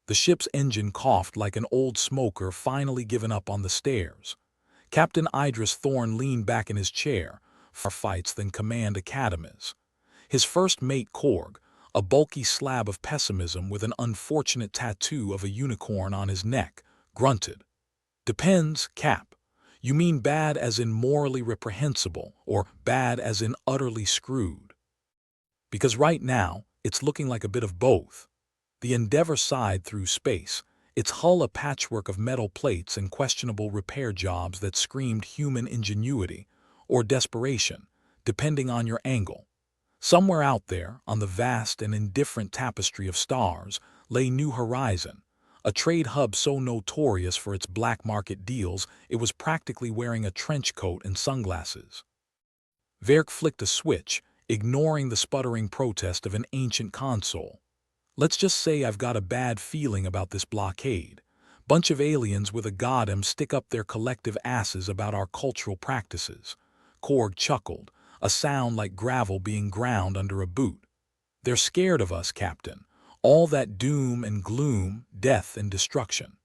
The ship's engine coughed like an old smoker finally given up on the stairs. Captain Idris Thorne leaned back in his chair, far fights than command academies. His first mate Korg, a bulky slab of pessimism with an unfortunate tattoo of a unicorn on his neck, grunted. Depends, Cap. You mean bad as in morally reprehensible, or bad as in utterly screwed? Because right now, it's looking like a bit of both. The Endeavour sighed through space, its hull a patchwork of metal plates and questionable repair jobs that screamed human ingenuity, or desperation, depending on your angle. Somewhere out there, on the vast and indifferent tapestry of stars, lay New Horizon, a trade hub so notorious for its black market deals it was practically wearing a trench coat and sunglasses. Verk flicked a switch, ignoring the sputtering protest of an ancient console. Let's just say I've got a bad feeling about this blockade. Bunch of aliens with a goddamn stick up their collective asses about our cultural practices. Korg chuckled, a sound like gravel being ground under a boot. They're scared of us, Captain. All that doom and gloom, death and destruction.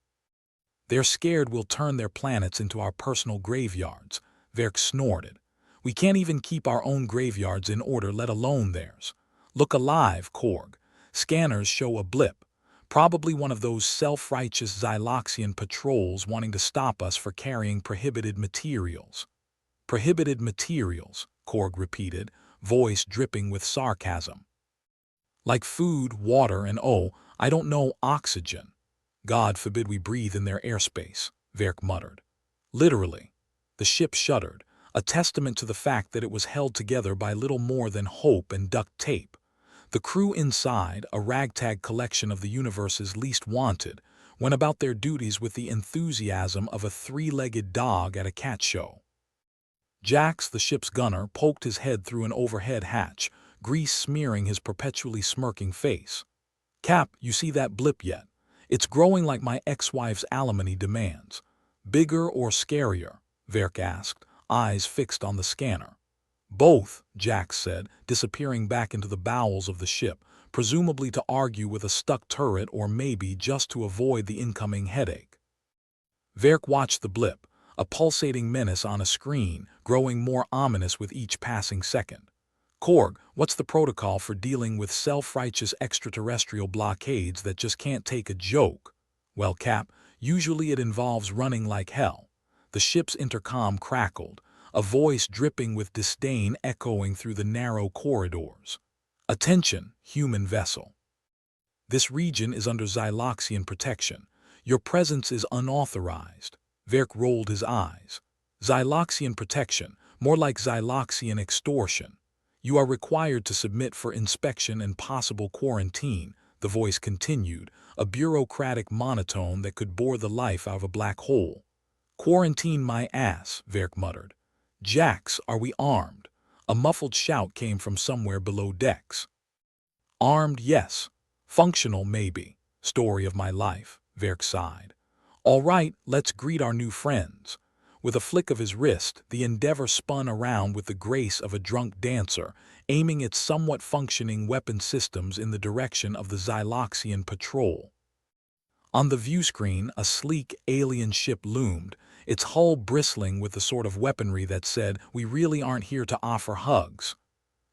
They're scared we'll turn their planets into our personal graveyards, Verk snorted. We can't even keep our own graveyards in order, let alone theirs. Look alive, Korg. Scanners show a blip. Probably one of those self-righteous Xyloxian patrols wanting to stop us for carrying prohibited materials. Prohibited materials, Korg repeated, voice dripping with sarcasm. Like food, water, and I don't know, oxygen. God forbid we breathe in their airspace, Verk muttered. Literally. The ship shuddered, a testament to the fact that it was held together by little more than hope and duct tape. The crew inside, a ragtag collection of the universe's least wanted, went about their duties with the enthusiasm of a three-legged dog at a cat show. Jax, the ship's gunner, poked his head through an overhead hatch, grease smearing his perpetually smirking face. Cap, you see that blip yet? It's growing like my ex-wife's alimony demands. Bigger or scarier? Verk asked, eyes fixed on the scanner. Both, Jax said, disappearing back into the bowels of the ship, presumably to argue with a stuck turret or maybe just to avoid the incoming headache. Verk watched the blip, a pulsating menace on a screen, growing more ominous with each passing second. Korg, what's the protocol for dealing with self-righteous extraterrestrial blockades that just can't take a joke? Well, Cap, usually it involves running like hell. The ship's intercom crackled, a voice dripping with disdain echoing through the narrow corridors. Attention, human vessel. This region is under Xyloxian protection. Your presence is unauthorized. Verk rolled his eyes. Xyloxian protection, more like Xyloxian extortion. You are required to submit for inspection and possible quarantine, the voice continued, a bureaucratic monotone that could bore the life out of a black hole. Quarantine my ass, Verk muttered. Jax, are we armed? A muffled shout came from somewhere below decks. Armed, yes. Functional, maybe. Story of my life, Verk sighed. All right, let's greet our new friends. With a flick of his wrist, the Endeavour spun around with the grace of a drunk dancer, aiming its somewhat functioning weapon systems in the direction of the Xyloxian patrol. On the view screen, a sleek alien ship loomed, its hull bristling with the sort of weaponry that said, "We really aren't here to offer hugs."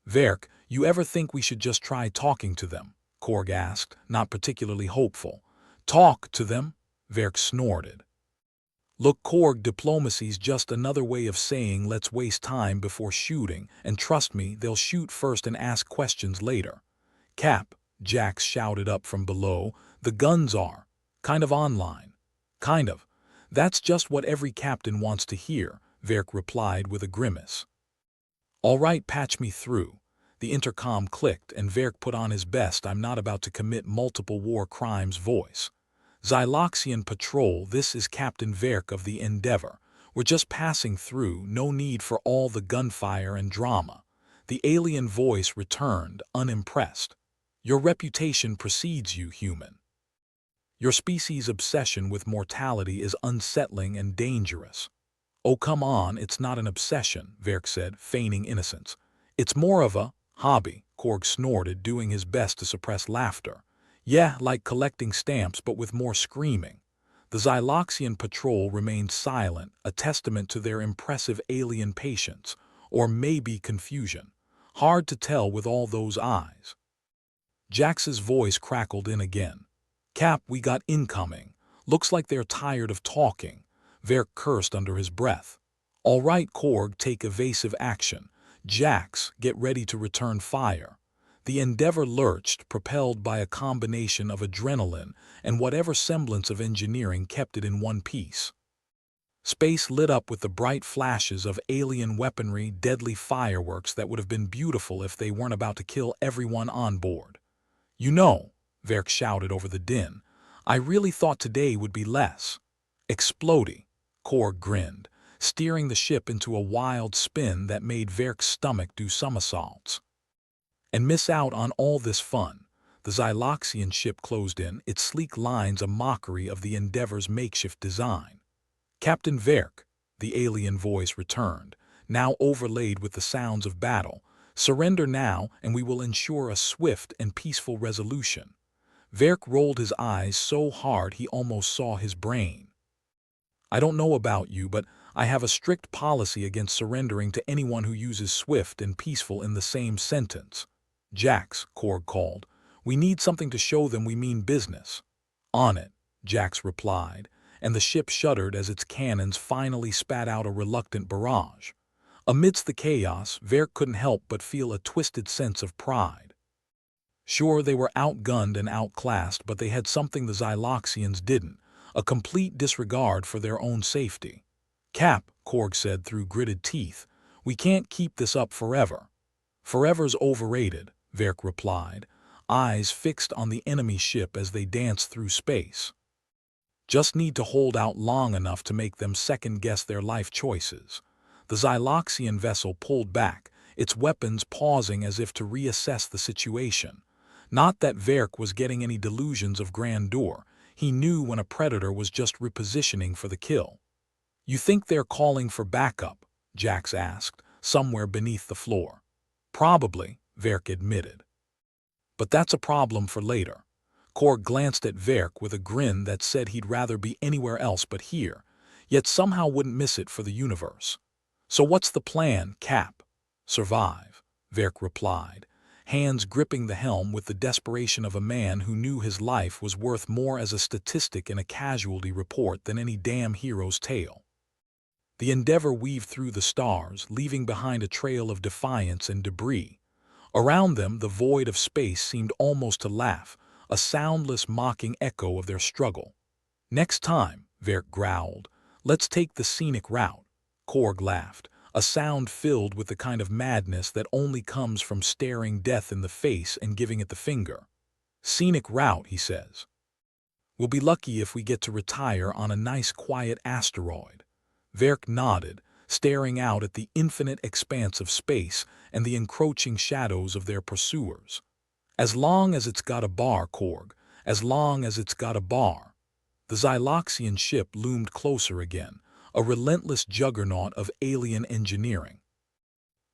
Verk, you ever think we should just try talking to them? Korg asked, not particularly hopeful. Talk to them? Verk snorted. Look, Korg, diplomacy's just another way of saying let's waste time before shooting, and trust me, they'll shoot first and ask questions later. Cap, Jax shouted up from below, the guns are kind of online. Kind of. That's just what every captain wants to hear, Verk replied with a grimace. All right, patch me through. The intercom clicked and Verk put on his best I'm not about to commit multiple war crimes voice. Xyloxian Patrol, this is Captain Verk of the Endeavour. We're just passing through, no need for all the gunfire and drama. The alien voice returned, unimpressed. Your reputation precedes you, human. Your species' obsession with mortality is unsettling and dangerous. Oh, come on, it's not an obsession, Verk said, feigning innocence. It's more of a hobby, Korg snorted, doing his best to suppress laughter. Yeah, like collecting stamps but with more screaming. The Xyloxian patrol remained silent, a testament to their impressive alien patience, or maybe confusion. Hard to tell with all those eyes. Jax's voice crackled in again. Cap, we got incoming. Looks like they're tired of talking. Verk cursed under his breath. All right, Korg, take evasive action. Jax, get ready to return fire. The Endeavor lurched, propelled by a combination of adrenaline and whatever semblance of engineering kept it in one piece. Space lit up with the bright flashes of alien weaponry, deadly fireworks that would have been beautiful if they weren't about to kill everyone on board. You know, Verk shouted over the din, I really thought today would be less. Explodey, Korg grinned, steering the ship into a wild spin that made Verk's stomach do somersaults. And miss out on all this fun. The Xyloxian ship closed in, its sleek lines a mockery of the Endeavor's makeshift design. Captain Verk, the alien voice returned, now overlaid with the sounds of battle. Surrender now, and we will ensure a swift and peaceful resolution. Verk rolled his eyes so hard he almost saw his brain. I don't know about you, but I have a strict policy against surrendering to anyone who uses swift and peaceful in the same sentence. Jax, Korg called. We need something to show them we mean business. On it, Jax replied, and the ship shuddered as its cannons finally spat out a reluctant barrage. Amidst the chaos, Verk couldn't help but feel a twisted sense of pride. Sure, they were outgunned and outclassed, but they had something the Xyloxians didn't, a complete disregard for their own safety. Cap, Korg said through gritted teeth, we can't keep this up forever. Forever's overrated, Verk replied, eyes fixed on the enemy ship as they danced through space. Just need to hold out long enough to make them second-guess their life choices. The Xyloxian vessel pulled back, its weapons pausing as if to reassess the situation. Not that Verk was getting any delusions of grandeur. He knew when a predator was just repositioning for the kill. You think they're calling for backup? Jax asked, somewhere beneath the floor. Probably, Verk admitted. But that's a problem for later. Korg glanced at Verk with a grin that said he'd rather be anywhere else but here, yet somehow wouldn't miss it for the universe. So what's the plan, Cap? Survive, Verk replied, hands gripping the helm with the desperation of a man who knew his life was worth more as a statistic in a casualty report than any damn hero's tale. The Endeavor weaved through the stars, leaving behind a trail of defiance and debris. Around them, the void of space seemed almost to laugh, a soundless, mocking echo of their struggle. Next time, Verk growled, let's take the scenic route. Korg laughed, a sound filled with the kind of madness that only comes from staring death in the face and giving it the finger. Scenic route, he says. We'll be lucky if we get to retire on a nice quiet asteroid. Verk nodded, staring out at the infinite expanse of space and the encroaching shadows of their pursuers. As long as it's got a bar, Korg, as long as it's got a bar. The Xyloxian ship loomed closer again, a relentless juggernaut of alien engineering.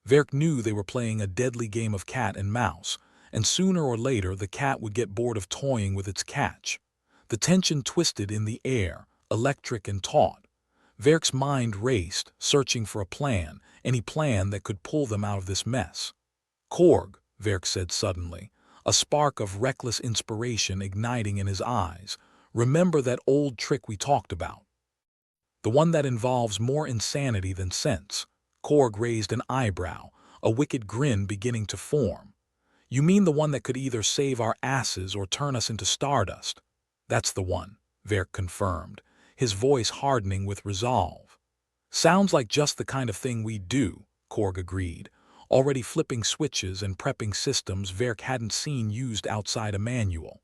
Verk knew they were playing a deadly game of cat and mouse, and sooner or later the cat would get bored of toying with its catch. The tension twisted in the air, electric and taut. Verk's mind raced, searching for a plan, any plan that could pull them out of this mess. Korg, Verk said suddenly, a spark of reckless inspiration igniting in his eyes, remember that old trick we talked about? The one that involves more insanity than sense. Korg raised an eyebrow, a wicked grin beginning to form. You mean the one that could either save our asses or turn us into stardust? That's the one, Verk confirmed, his voice hardening with resolve. Sounds like just the kind of thing we'd do, Korg agreed, already flipping switches and prepping systems Verk hadn't seen used outside a manual.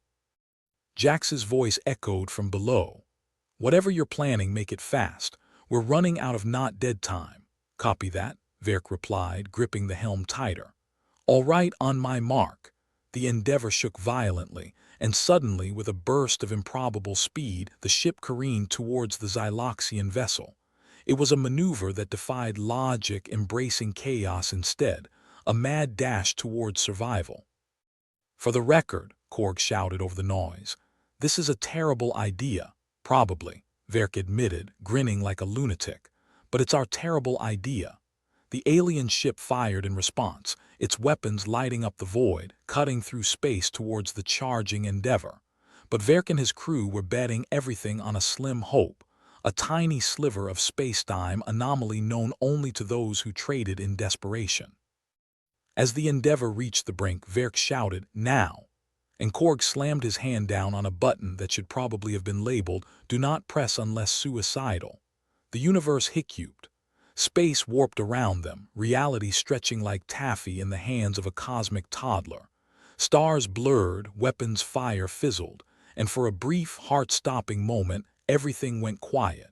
Jax's voice echoed from below. Whatever you're planning, make it fast. We're running out of not dead time. Copy that, Verk replied, gripping the helm tighter. All right, on my mark. The Endeavor shook violently, and suddenly, with a burst of improbable speed, the ship careened towards the Xyloxian vessel. It was a maneuver that defied logic, embracing chaos instead, a mad dash towards survival. For the record, Korg shouted over the noise, this is a terrible idea, probably, Verk admitted, grinning like a lunatic. But it's our terrible idea. The alien ship fired in response, its weapons lighting up the void, cutting through space towards the charging Endeavor. But Verk and his crew were betting everything on a slim hope, a tiny sliver of space-time anomaly known only to those who traded in desperation. As the Endeavor reached the brink, Verk shouted, "Now!" And Korg slammed his hand down on a button that should probably have been labeled, "Do not press unless suicidal." The universe hiccuped. Space warped around them, reality stretching like taffy in the hands of a cosmic toddler. Stars blurred, weapons fire fizzled, and for a brief, heart-stopping moment, everything went quiet.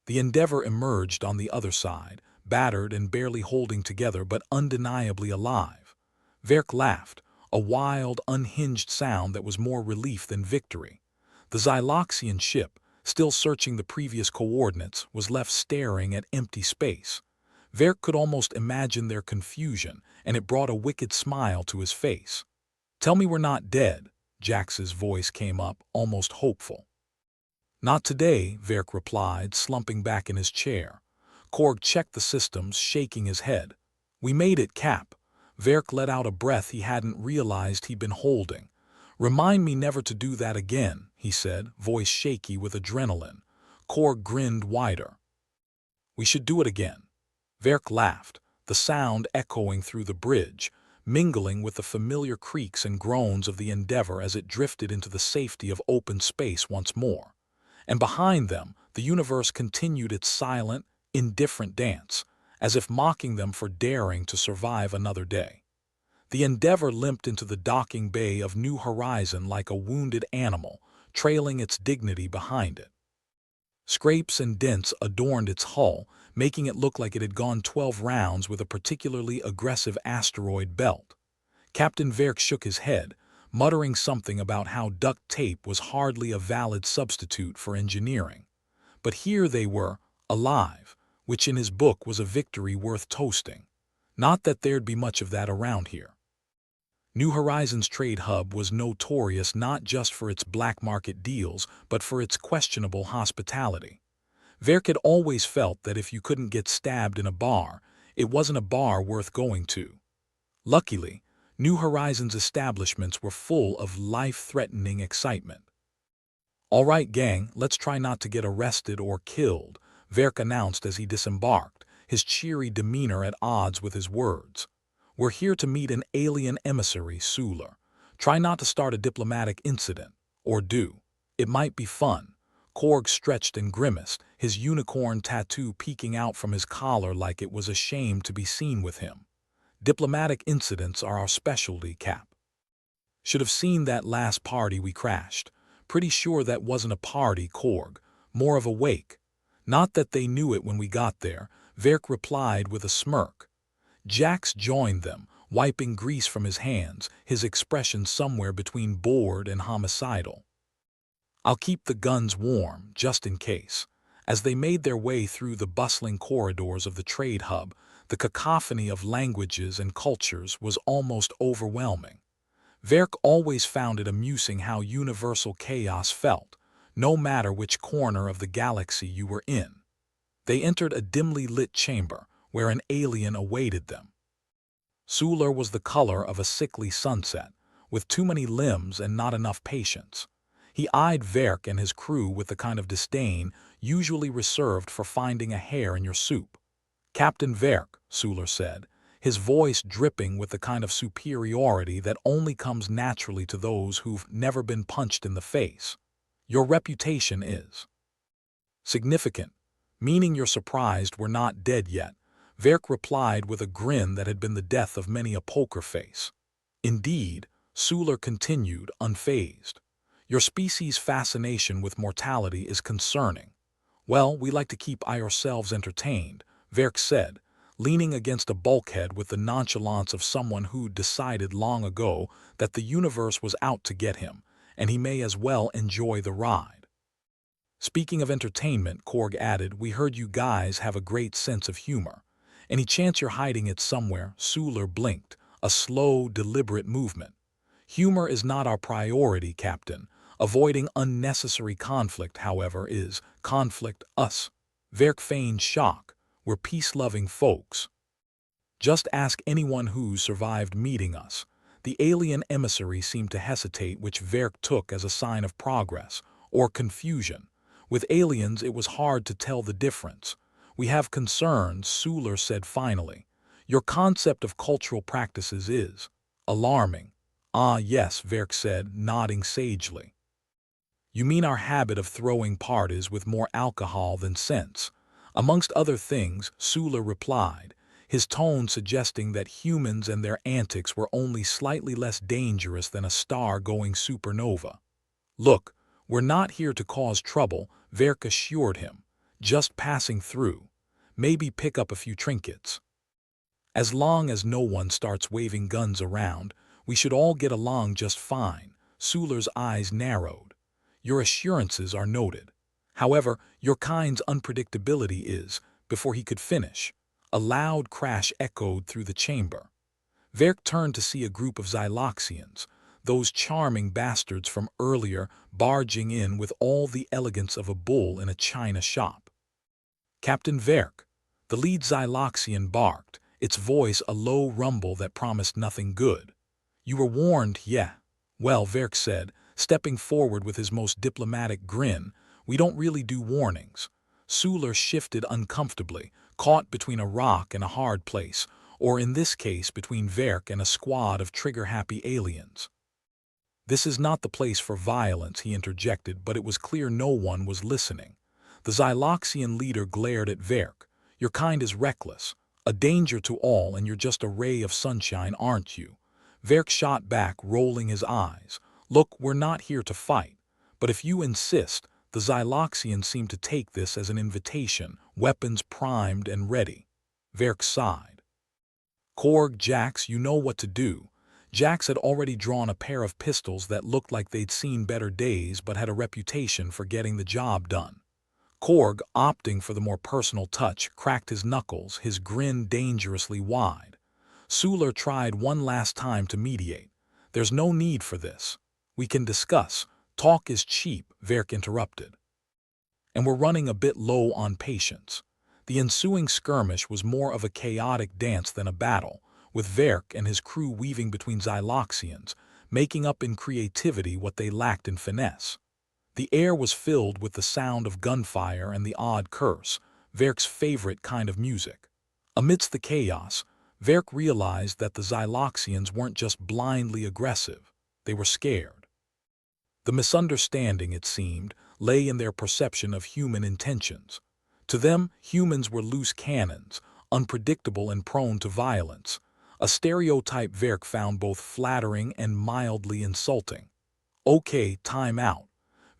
The Endeavor emerged on the other side, battered and barely holding together but undeniably alive. Verk laughed, a wild, unhinged sound that was more relief than victory. The Xyloxian ship, still searching the previous coordinates, was left staring at empty space. Verk could almost imagine their confusion, and it brought a wicked smile to his face. "Tell me we're not dead," Jax's voice came up, almost hopeful. "Not today," Verk replied, slumping back in his chair. Korg checked the systems, shaking his head. "We made it, Cap." Verk let out a breath he hadn't realized he'd been holding. "Remind me never to do that again," he said, voice shaky with adrenaline. Korg grinned wider. "We should do it again." Verk laughed, the sound echoing through the bridge, mingling with the familiar creaks and groans of the Endeavor as it drifted into the safety of open space once more. And behind them, the universe continued its silent, indifferent dance, as if mocking them for daring to survive another day. The Endeavor limped into the docking bay of New Horizon like a wounded animal, trailing its dignity behind it. Scrapes and dents adorned its hull, making it look like it had gone 12 rounds with a particularly aggressive asteroid belt. Captain Verk shook his head, muttering something about how duct tape was hardly a valid substitute for engineering. But here they were, alive, which in his book was a victory worth toasting. Not that there'd be much of that around here. New Horizons trade hub was notorious not just for its black market deals, but for its questionable hospitality. Verk had always felt that if you couldn't get stabbed in a bar, it wasn't a bar worth going to. Luckily, New Horizons establishments were full of life-threatening excitement. "All right, gang, let's try not to get arrested or killed," Verk announced as he disembarked, his cheery demeanor at odds with his words. "We're here to meet an alien emissary, Suler. Try not to start a diplomatic incident. Or do. It might be fun." Korg stretched and grimaced, his unicorn tattoo peeking out from his collar like it was ashamed to be seen with him. "Diplomatic incidents are our specialty, Cap. Should have seen that last party we crashed. Pretty sure that wasn't a party, Korg. More of a wake." "Not that they knew it when we got there," Verk replied with a smirk. Jax joined them, wiping grease from his hands, his expression somewhere between bored and homicidal. "I'll keep the guns warm, just in case." As they made their way through the bustling corridors of the trade hub, the cacophony of languages and cultures was almost overwhelming. Verk always found it amusing how universal chaos felt, no matter which corner of the galaxy you were in. They entered a dimly lit chamber, where an alien awaited them. Suler was the color of a sickly sunset, with too many limbs and not enough patience. He eyed Verk and his crew with the kind of disdain usually reserved for finding a hair in your soup. "Captain Verk," Suler said, his voice dripping with the kind of superiority that only comes naturally to those who've never been punched in the face. "Your reputation is significant, meaning you're surprised we're not dead yet," Verk replied with a grin that had been the death of many a poker face. "Indeed," Suler continued, unfazed. "Your species' fascination with mortality is concerning." "Well, we like to keep ourselves entertained," Verk said, leaning against a bulkhead with the nonchalance of someone who'd decided long ago that the universe was out to get him, and he may as well enjoy the ride. "Speaking of entertainment," Korg added, "we heard you guys have a great sense of humor. Any chance you're hiding it somewhere?" Suler blinked, a slow, deliberate movement. Humor is not our priority, Captain. Avoiding unnecessary conflict, however, is conflict us. Werk feigned shock. We're peace-loving folks. Just ask anyone who survived meeting us. The alien emissary seemed to hesitate, which Werk took as a sign of progress, or confusion. With aliens, it was hard to tell the difference. We have concerns, Suler said finally. Your concept of cultural practices is alarming. Ah, yes, Werk said, nodding sagely. You mean our habit of throwing parties with more alcohol than sense? Amongst other things, Suler replied, his tone suggesting that humans and their antics were only slightly less dangerous than a star-going supernova. Look, we're not here to cause trouble, Werk assured him. Just passing through. Maybe pick up a few trinkets. As long as no one starts waving guns around, we should all get along just fine. Suler's eyes narrowed. Your assurances are noted. However, your kind's unpredictability is, before he could finish. A loud crash echoed through the chamber. Werk turned to see a group of Xyloxians, those charming bastards from earlier, barging in with all the elegance of a bull in a china shop. Captain Werk, the lead Xyloxian barked, its voice a low rumble that promised nothing good. You were warned, yeah. Well, Werk said, stepping forward with his most diplomatic grin, we don't really do warnings. Suler shifted uncomfortably, caught between a rock and a hard place, or in this case between Werk and a squad of trigger-happy aliens. This is not the place for violence, he interjected, but it was clear no one was listening. The Xyloxian leader glared at Werk. Your kind is reckless, a danger to all, and you're just a ray of sunshine, aren't you? Werk shot back, rolling his eyes. Look, we're not here to fight, but if you insist, the Xyloxians seem to take this as an invitation, weapons primed and ready. Werk sighed. Korg, Jax, you know what to do. Jax had already drawn a pair of pistols that looked like they'd seen better days but had a reputation for getting the job done. Korg, opting for the more personal touch, cracked his knuckles, his grin dangerously wide. Suler tried one last time to mediate. There's no need for this. We can discuss. Talk is cheap, Werk interrupted. And we're running a bit low on patience. The ensuing skirmish was more of a chaotic dance than a battle, with Werk and his crew weaving between Xyloxians, making up in creativity what they lacked in finesse. The air was filled with the sound of gunfire and the odd curse, Werk's favorite kind of music. Amidst the chaos, Werk realized that the Xyloxians weren't just blindly aggressive, they were scared. The misunderstanding, it seemed, lay in their perception of human intentions. To them, humans were loose cannons, unpredictable and prone to violence, a stereotype Werk found both flattering and mildly insulting. Okay, time out.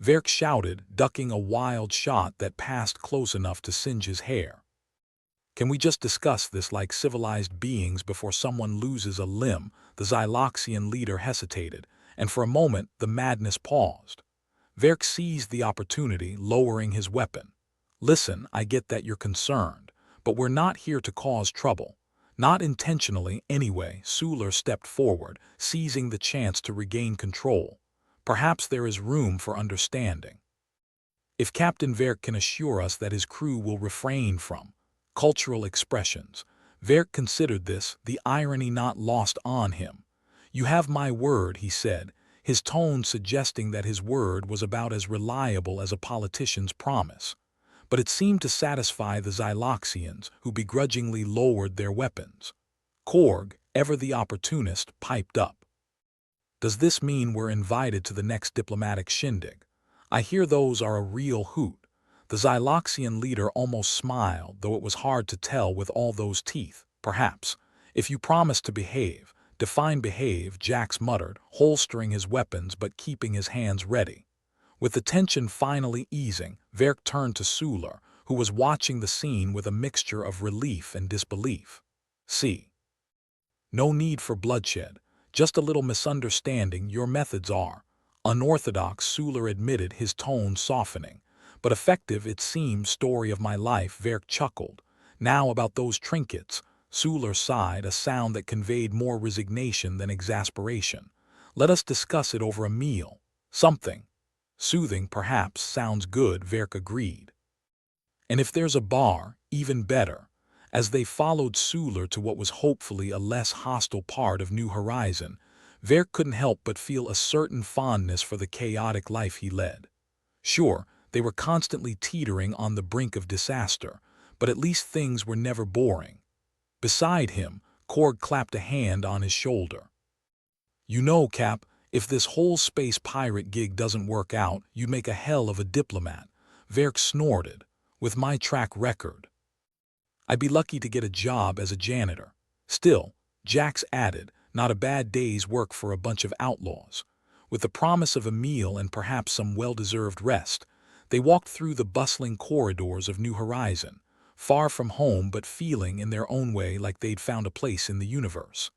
Werk shouted, ducking a wild shot that passed close enough to singe his hair. Can we just discuss this like civilized beings before someone loses a limb? The Xyloxian leader hesitated, and for a moment the madness paused. Werk seized the opportunity, lowering his weapon. Listen, I get that you're concerned, but we're not here to cause trouble. Not intentionally, anyway. Suler stepped forward, seizing the chance to regain control. Perhaps there is room for understanding. If Captain Werk can assure us that his crew will refrain from cultural expressions, Werk considered this, the irony not lost on him. You have my word, he said, his tone suggesting that his word was about as reliable as a politician's promise. But it seemed to satisfy the Xyloxians, who begrudgingly lowered their weapons. Korg, ever the opportunist, piped up. Does this mean we're invited to the next diplomatic shindig? I hear those are a real hoot. The Xyloxian leader almost smiled, though it was hard to tell with all those teeth. Perhaps. If you promise to behave. Define behave, Jax muttered, holstering his weapons but keeping his hands ready. With the tension finally easing, Werk turned to Suler, who was watching the scene with a mixture of relief and disbelief. See. No need for bloodshed. Just a little misunderstanding. Your methods are unorthodox, Suler admitted, his tone softening. But effective, it seems. Story of my life, Werk chuckled. Now about those trinkets. Suler sighed, a sound that conveyed more resignation than exasperation. Let us discuss it over a meal. Something. Soothing, perhaps, sounds good, Verk agreed. And if there's a bar, even better. As they followed Suler to what was hopefully a less hostile part of New Horizon, Verk couldn't help but feel a certain fondness for the chaotic life he led. Sure, they were constantly teetering on the brink of disaster, but at least things were never boring. Beside him, Korg clapped a hand on his shoulder. You know, Cap, if this whole space pirate gig doesn't work out, you make a hell of a diplomat, Verk snorted. With my track record, I'd be lucky to get a job as a janitor. Still, Jax added, not a bad day's work for a bunch of outlaws. With the promise of a meal and perhaps some well-deserved rest, they walked through the bustling corridors of New Horizon, far from home but feeling in their own way like they'd found a place in the universe.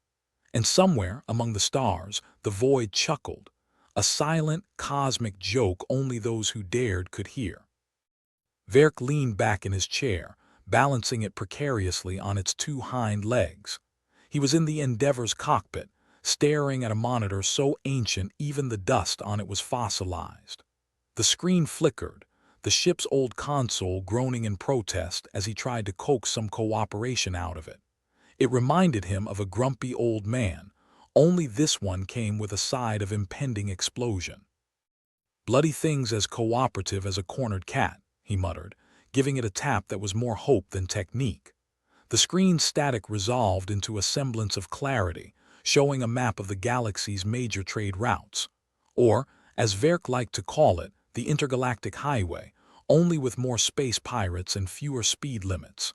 And somewhere among the stars, the void chuckled, a silent, cosmic joke only those who dared could hear. Verk leaned back in his chair, balancing it precariously on its two hind legs. He was in the Endeavor's cockpit, staring at a monitor so ancient even the dust on it was fossilized. The screen flickered, the ship's old console groaning in protest as he tried to coax some cooperation out of it. It reminded him of a grumpy old man, only this one came with a side of impending explosion. Bloody thing's as cooperative as a cornered cat, he muttered, giving it a tap that was more hope than technique. The screen's static resolved into a semblance of clarity, showing a map of the galaxy's major trade routes. Or, as Verk liked to call it, the intergalactic highway, only with more space pirates and fewer speed limits.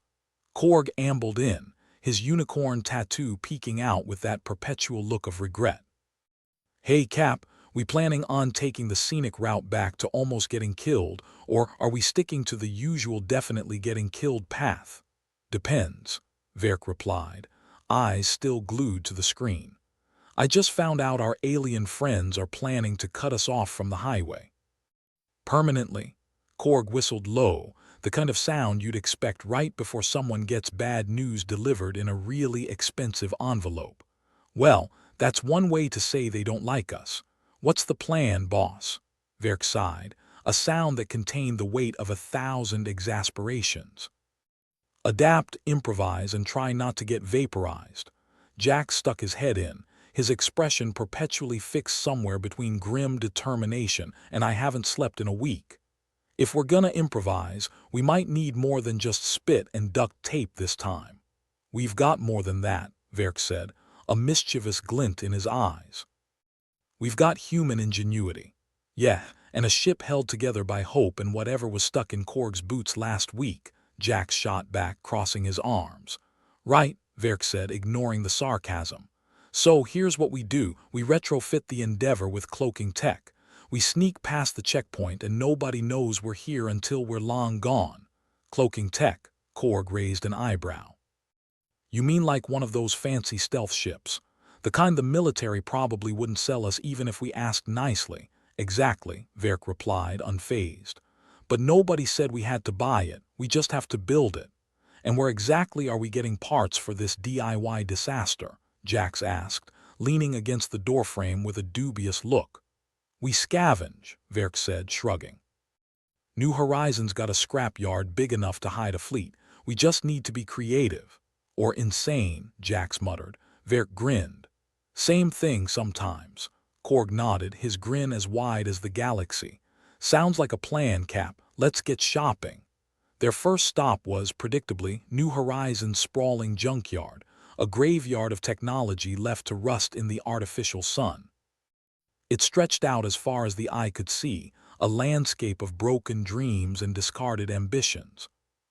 Korg ambled in, his unicorn tattoo peeking out with that perpetual look of regret. Hey, Cap, we planning on taking the scenic route back to almost getting killed, or are we sticking to the usual definitely getting killed path? Depends, Verk replied, eyes still glued to the screen. I just found out our alien friends are planning to cut us off from the highway. Permanently? Korg whistled low, the kind of sound you'd expect right before someone gets bad news delivered in a really expensive envelope. Well, that's one way to say they don't like us. What's the plan, boss? Verk sighed, a sound that contained the weight of 1,000 exasperations. Adapt, improvise, and try not to get vaporized. Jack stuck his head in, his expression perpetually fixed somewhere between grim determination and I haven't slept in a week. If we're gonna improvise, we might need more than just spit and duct tape this time. We've got more than that, Verk said, a mischievous glint in his eyes. We've got human ingenuity. Yeah, and a ship held together by hope and whatever was stuck in Korg's boots last week, Jack shot back, crossing his arms. Right, Verk said, ignoring the sarcasm. So here's what we do. We retrofit the Endeavor with cloaking tech. We sneak past the checkpoint and nobody knows we're here until we're long gone. Cloaking tech, Korg raised an eyebrow. You mean like one of those fancy stealth ships? The kind the military probably wouldn't sell us even if we asked nicely. Exactly, Verk replied, unfazed. But nobody said we had to buy it, we just have to build it. And where exactly are we getting parts for this DIY disaster? Jax asked, leaning against the doorframe with a dubious look. We scavenge, Verk said, shrugging. New Horizons got a scrapyard big enough to hide a fleet. We just need to be creative. Or insane, Jax muttered. Verk grinned. Same thing sometimes. Korg nodded, his grin as wide as the galaxy. Sounds like a plan, Cap. Let's get shopping. Their first stop was, predictably, New Horizons' sprawling junkyard, a graveyard of technology left to rust in the artificial sun. It stretched out as far as the eye could see, a landscape of broken dreams and discarded ambitions.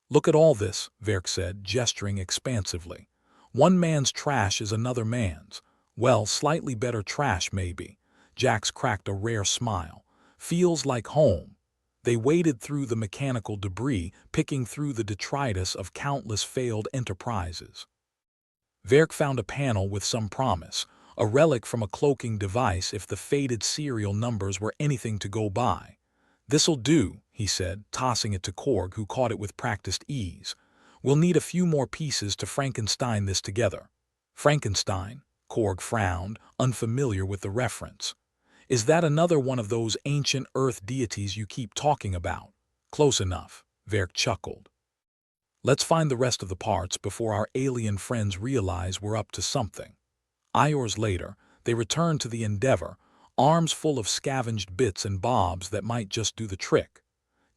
Look at all this, Verk said, gesturing expansively. One man's trash is another man's. Well, slightly better trash, maybe. Jax cracked a rare smile. Feels like home. They waded through the mechanical debris, picking through the detritus of countless failed enterprises. Verk found a panel with some promise, a relic from a cloaking device if the faded serial numbers were anything to go by. This'll do, he said, tossing it to Korg, who caught it with practiced ease. We'll need a few more pieces to Frankenstein this together. Frankenstein? Korg frowned, unfamiliar with the reference. Is that another one of those ancient Earth deities you keep talking about? Close enough, Verk chuckled. Let's find the rest of the parts before our alien friends realize we're up to something. Hours later, they returned to the Endeavor, arms full of scavenged bits and bobs that might just do the trick.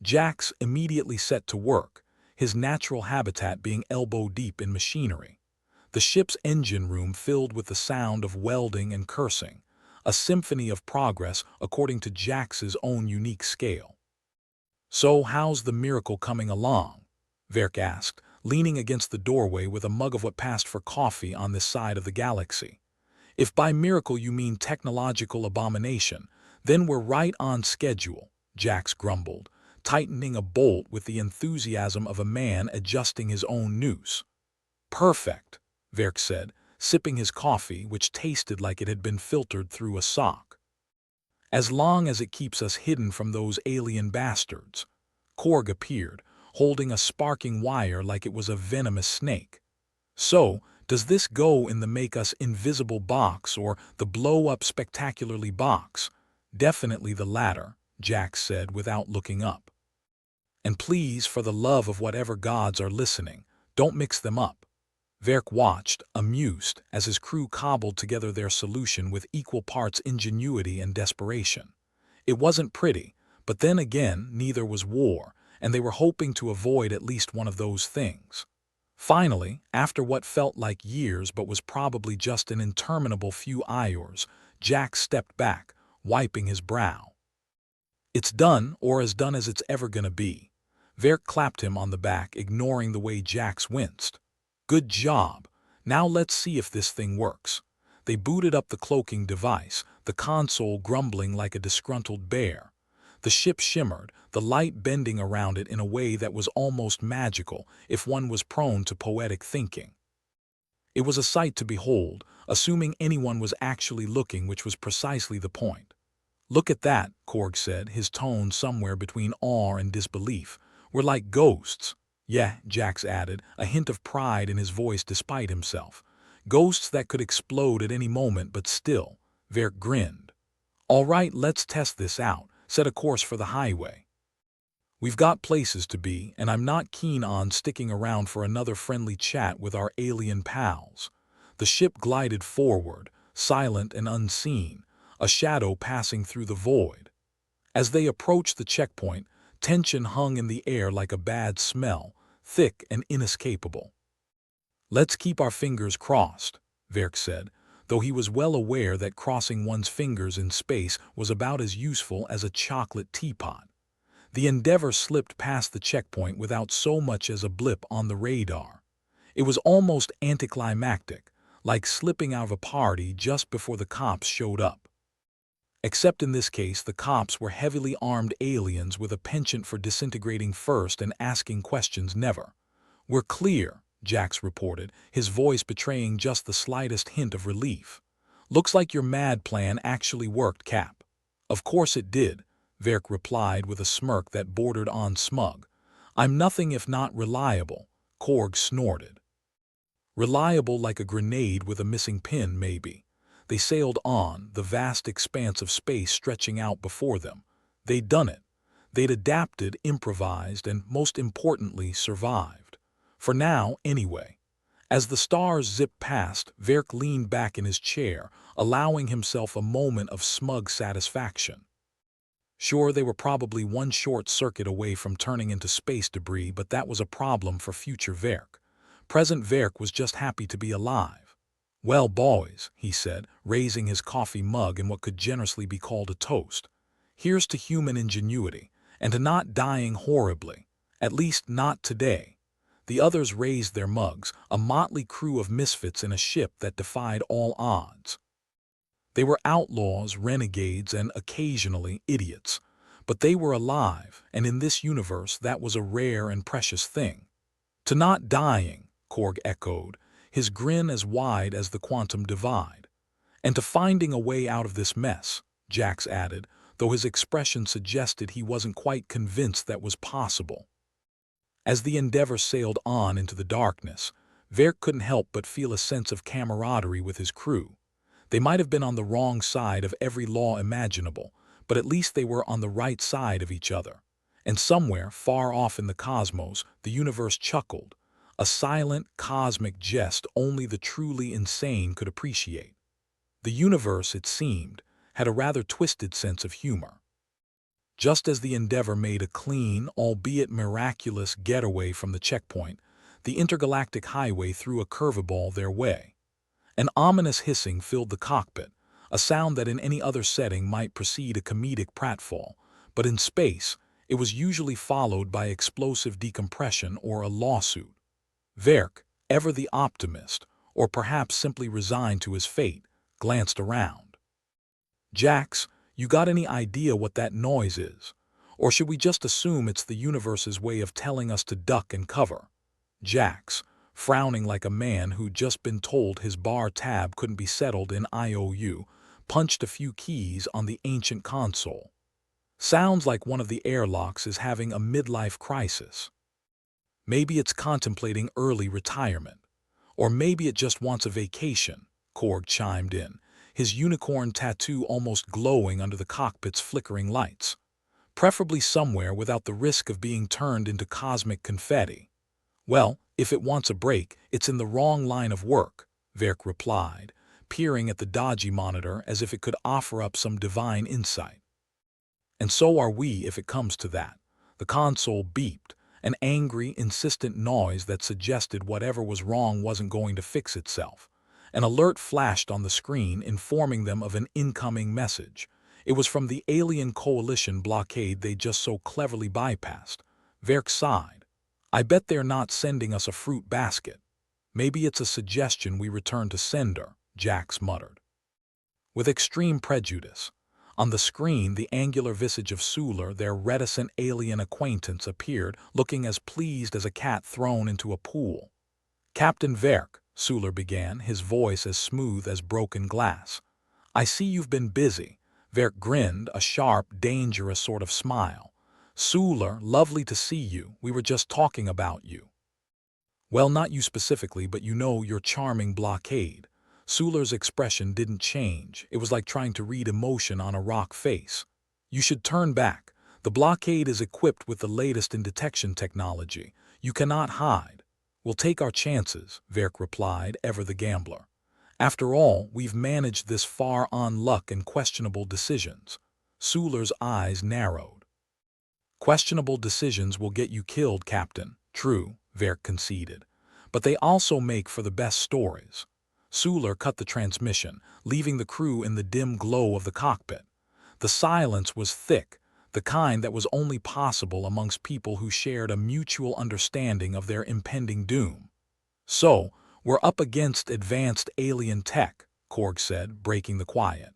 Jax immediately set to work, his natural habitat being elbow-deep in machinery. The ship's engine room filled with the sound of welding and cursing, a symphony of progress according to Jax's own unique scale. "So how's the miracle coming along?" Verk asked, leaning against the doorway with a mug of what passed for coffee on this side of the galaxy. "If by miracle you mean technological abomination, then we're right on schedule," Jax grumbled, tightening a bolt with the enthusiasm of a man adjusting his own noose. "Perfect," Verk said, sipping his coffee, which tasted like it had been filtered through a sock. "As long as it keeps us hidden from those alien bastards." Korg appeared, holding a sparking wire like it was a venomous snake. "So, does this go in the make us invisible box or the blow up spectacularly box?" "Definitely the latter," Jax said without looking up. "And please, for the love of whatever gods are listening, don't mix them up." Verk watched, amused, as his crew cobbled together their solution with equal parts ingenuity and desperation. It wasn't pretty, but then again, neither was war, and they were hoping to avoid at least one of those things. Finally, after what felt like years but was probably just an interminable few hours, Jack stepped back, wiping his brow. "It's done, or as done as it's ever gonna be." Verk clapped him on the back, ignoring the way Jax winced. "Good job. Now let's see if this thing works." They booted up the cloaking device, the console grumbling like a disgruntled bear. The ship shimmered, the light bending around it in a way that was almost magical if one was prone to poetic thinking. It was a sight to behold, assuming anyone was actually looking, which was precisely the point. "Look at that," Korg said, his tone somewhere between awe and disbelief. "We're like ghosts." "Yeah," Jax added, a hint of pride in his voice despite himself. "Ghosts that could explode at any moment, but still." Verk grinned. "All right, let's test this out. Set a course for the highway. We've got places to be, and I'm not keen on sticking around for another friendly chat with our alien pals." The ship glided forward, silent and unseen, a shadow passing through the void. As they approached the checkpoint, tension hung in the air like a bad smell, thick and inescapable. "Let's keep our fingers crossed," Verk said, though he was well aware that crossing one's fingers in space was about as useful as a chocolate teapot. The Endeavor slipped past the checkpoint without so much as a blip on the radar. It was almost anticlimactic, like slipping out of a party just before the cops showed up. Except in this case, the cops were heavily armed aliens with a penchant for disintegrating first and asking questions never. "We're clear," Jax reported, his voice betraying just the slightest hint of relief. "Looks like your mad plan actually worked, Cap." "Of course it did," Verk replied with a smirk that bordered on smug. "I'm nothing if not reliable," Korg snorted. "Reliable like a grenade with a missing pin, maybe." They sailed on, the vast expanse of space stretching out before them. They'd done it. They'd adapted, improvised, and, most importantly, survived. For now, anyway. As the stars zipped past, Verk leaned back in his chair, allowing himself a moment of smug satisfaction. Sure, they were probably one short circuit away from turning into space debris, but that was a problem for future Verk. Present Verk was just happy to be alive. "Well, boys," he said, raising his coffee mug in what could generously be called a toast, "here's to human ingenuity, and to not dying horribly. At least not today." The others raised their mugs, a motley crew of misfits in a ship that defied all odds. They were outlaws, renegades, and occasionally idiots. But they were alive, and in this universe that was a rare and precious thing. "To not dying," Korg echoed, his grin as wide as the quantum divide. "And to finding a way out of this mess," Jax added, though his expression suggested he wasn't quite convinced that was possible. As the Endeavor sailed on into the darkness, Verk couldn't help but feel a sense of camaraderie with his crew. They might have been on the wrong side of every law imaginable, but at least they were on the right side of each other. And somewhere, far off in the cosmos, the universe chuckled, a silent, cosmic jest only the truly insane could appreciate. The universe, it seemed, had a rather twisted sense of humor. Just as the Endeavour made a clean, albeit miraculous, getaway from the checkpoint, the intergalactic highway threw a curveball their way. An ominous hissing filled the cockpit, a sound that in any other setting might precede a comedic pratfall, but in space, it was usually followed by explosive decompression or a lawsuit. Verk, ever the optimist, or perhaps simply resigned to his fate, glanced around. "Jax, you got any idea what that noise is? Or should we just assume it's the universe's way of telling us to duck and cover?" Jax, frowning like a man who'd just been told his bar tab couldn't be settled in IOU, punched a few keys on the ancient console. "Sounds like one of the airlocks is having a midlife crisis. Maybe it's contemplating early retirement. Or maybe it just wants a vacation," Korg chimed in, his unicorn tattoo almost glowing under the cockpit's flickering lights. "Preferably somewhere without the risk of being turned into cosmic confetti." "Well, if it wants a break, it's in the wrong line of work," Verk replied, peering at the dodgy monitor as if it could offer up some divine insight. "And so are we if it comes to that." The console beeped, an angry, insistent noise that suggested whatever was wrong wasn't going to fix itself. An alert flashed on the screen informing them of an incoming message. It was from the alien coalition blockade they just so cleverly bypassed. Verk sighed. "I bet they're not sending us a fruit basket." "Maybe it's a suggestion we return to sender," Jax muttered. With extreme prejudice. On the screen, the angular visage of Suler, their reticent alien acquaintance, appeared, looking as pleased as a cat thrown into a pool. "Captain Verk," Suler began, his voice as smooth as broken glass. "I see you've been busy." Verk grinned, a sharp, dangerous sort of smile. "Suler, lovely to see you. We were just talking about you." "Well, not you specifically, but you know, your charming blockade." Suler's expression didn't change. It was like trying to read emotion on a rock face. "You should turn back. The blockade is equipped with the latest in detection technology. You cannot hide." "We'll take our chances," Verk replied, ever the gambler. "After all, we've managed this far on luck and questionable decisions." Suler's eyes narrowed. "Questionable decisions will get you killed, Captain." "True," Verk conceded. "But they also make for the best stories." Suler cut the transmission, leaving the crew in the dim glow of the cockpit. The silence was thick, the kind that was only possible amongst people who shared a mutual understanding of their impending doom. "So, we're up against advanced alien tech," Korg said, breaking the quiet.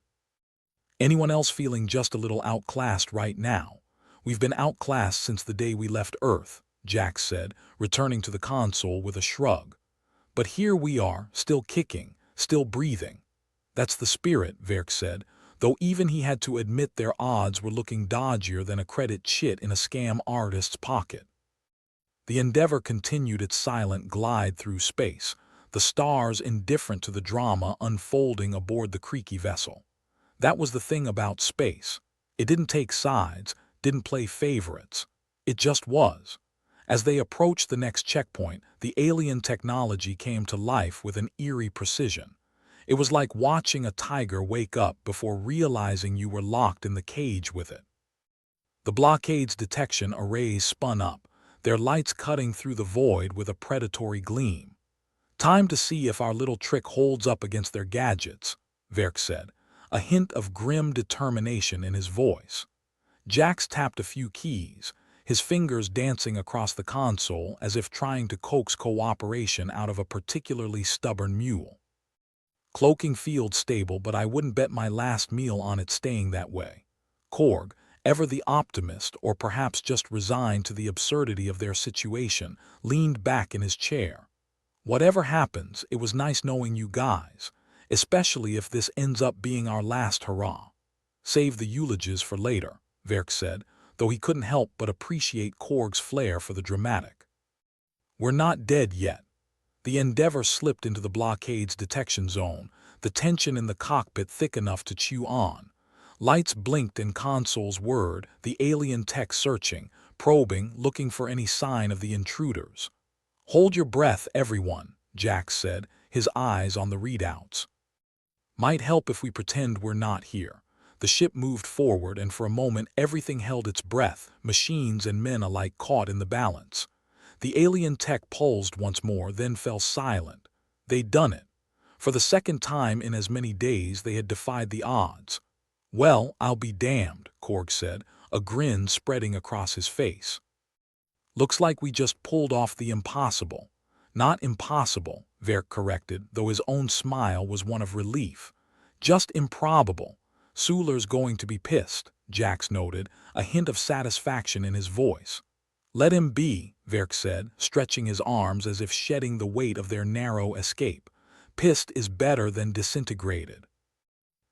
"Anyone else feeling just a little outclassed right now?" "We've been outclassed since the day we left Earth," Jax said, returning to the console with a shrug. "But here we are, still kicking, still breathing." "That's the spirit," Verk said, though even he had to admit their odds were looking dodgier than a credit chit in a scam artist's pocket. The Endeavour continued its silent glide through space, the stars indifferent to the drama unfolding aboard the creaky vessel. That was the thing about space. It didn't take sides, didn't play favorites. It just was. As they approached the next checkpoint, the alien technology came to life with an eerie precision. It was like watching a tiger wake up before realizing you were locked in the cage with it. The blockade's detection arrays spun up, their lights cutting through the void with a predatory gleam. "Time to see if our little trick holds up against their gadgets," Verk said, a hint of grim determination in his voice. Jax tapped a few keys, his fingers dancing across the console as if trying to coax cooperation out of a particularly stubborn mule. "Cloaking field stable, but I wouldn't bet my last meal on it staying that way." Korg, ever the optimist or perhaps just resigned to the absurdity of their situation, leaned back in his chair. "Whatever happens, it was nice knowing you guys, especially if this ends up being our last hurrah." "Save the eulogies for later," Verk said, though he couldn't help but appreciate Korg's flair for the dramatic. "We're not dead yet." The Endeavour slipped into the blockade's detection zone, the tension in the cockpit thick enough to chew on. Lights blinked in consoles whirred, the alien tech searching, probing, looking for any sign of the intruders. "Hold your breath, everyone," Jax said, his eyes on the readouts. "Might help if we pretend we're not here." The ship moved forward, and for a moment everything held its breath, machines and men alike caught in the balance. The alien tech pulsed once more, then fell silent. They'd done it. For the second time in as many days they had defied the odds. "Well, I'll be damned," Korg said, a grin spreading across his face. "Looks like we just pulled off the impossible." "Not impossible," Verk corrected, though his own smile was one of relief. "Just improbable. Suler's going to be pissed," Jax noted, a hint of satisfaction in his voice. "Let him be," Verk said, stretching his arms as if shedding the weight of their narrow escape. "Pissed is better than disintegrated.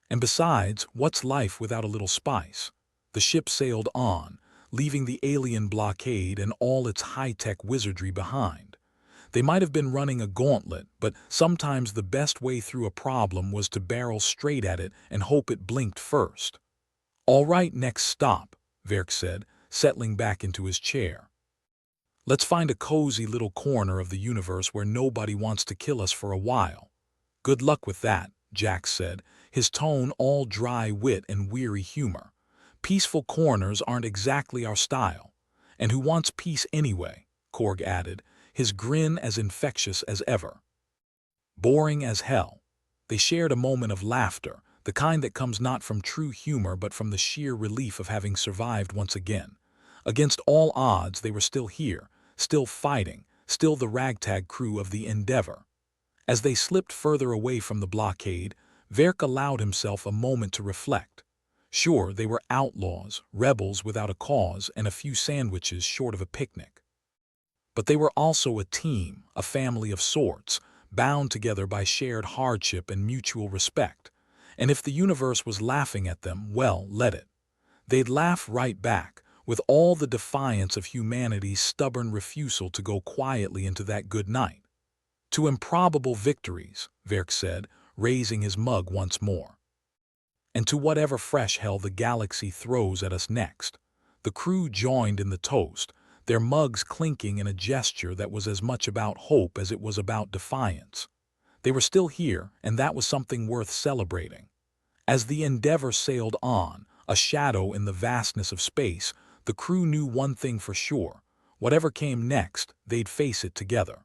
And besides, what's life without a little spice?" The ship sailed on, leaving the alien blockade and all its high-tech wizardry behind. They might have been running a gauntlet, but sometimes the best way through a problem was to barrel straight at it and hope it blinked first. "All right, next stop," Verk said, settling back into his chair. "Let's find a cozy little corner of the universe where nobody wants to kill us for a while." "Good luck with that," Jax said, his tone all dry wit and weary humor. "Peaceful corners aren't exactly our style." "And who wants peace anyway?" Korg added, his grin as infectious as ever. "Boring as hell." They shared a moment of laughter, the kind that comes not from true humor but from the sheer relief of having survived once again. Against all odds they were still here, still fighting, still the ragtag crew of the Endeavor. As they slipped further away from the blockade, Verk allowed himself a moment to reflect. Sure, they were outlaws, rebels without a cause, and a few sandwiches short of a picnic. But they were also a team, a family of sorts, bound together by shared hardship and mutual respect. And if the universe was laughing at them, well, let it. They'd laugh right back, with all the defiance of humanity's stubborn refusal to go quietly into that good night. "To improbable victories," Verk said, raising his mug once more. "And to whatever fresh hell the galaxy throws at us next." The crew joined in the toast, their mugs clinking in a gesture that was as much about hope as it was about defiance. They were still here, and that was something worth celebrating. As the Endeavor sailed on, a shadow in the vastness of space, the crew knew one thing for sure: whatever came next, they'd face it together.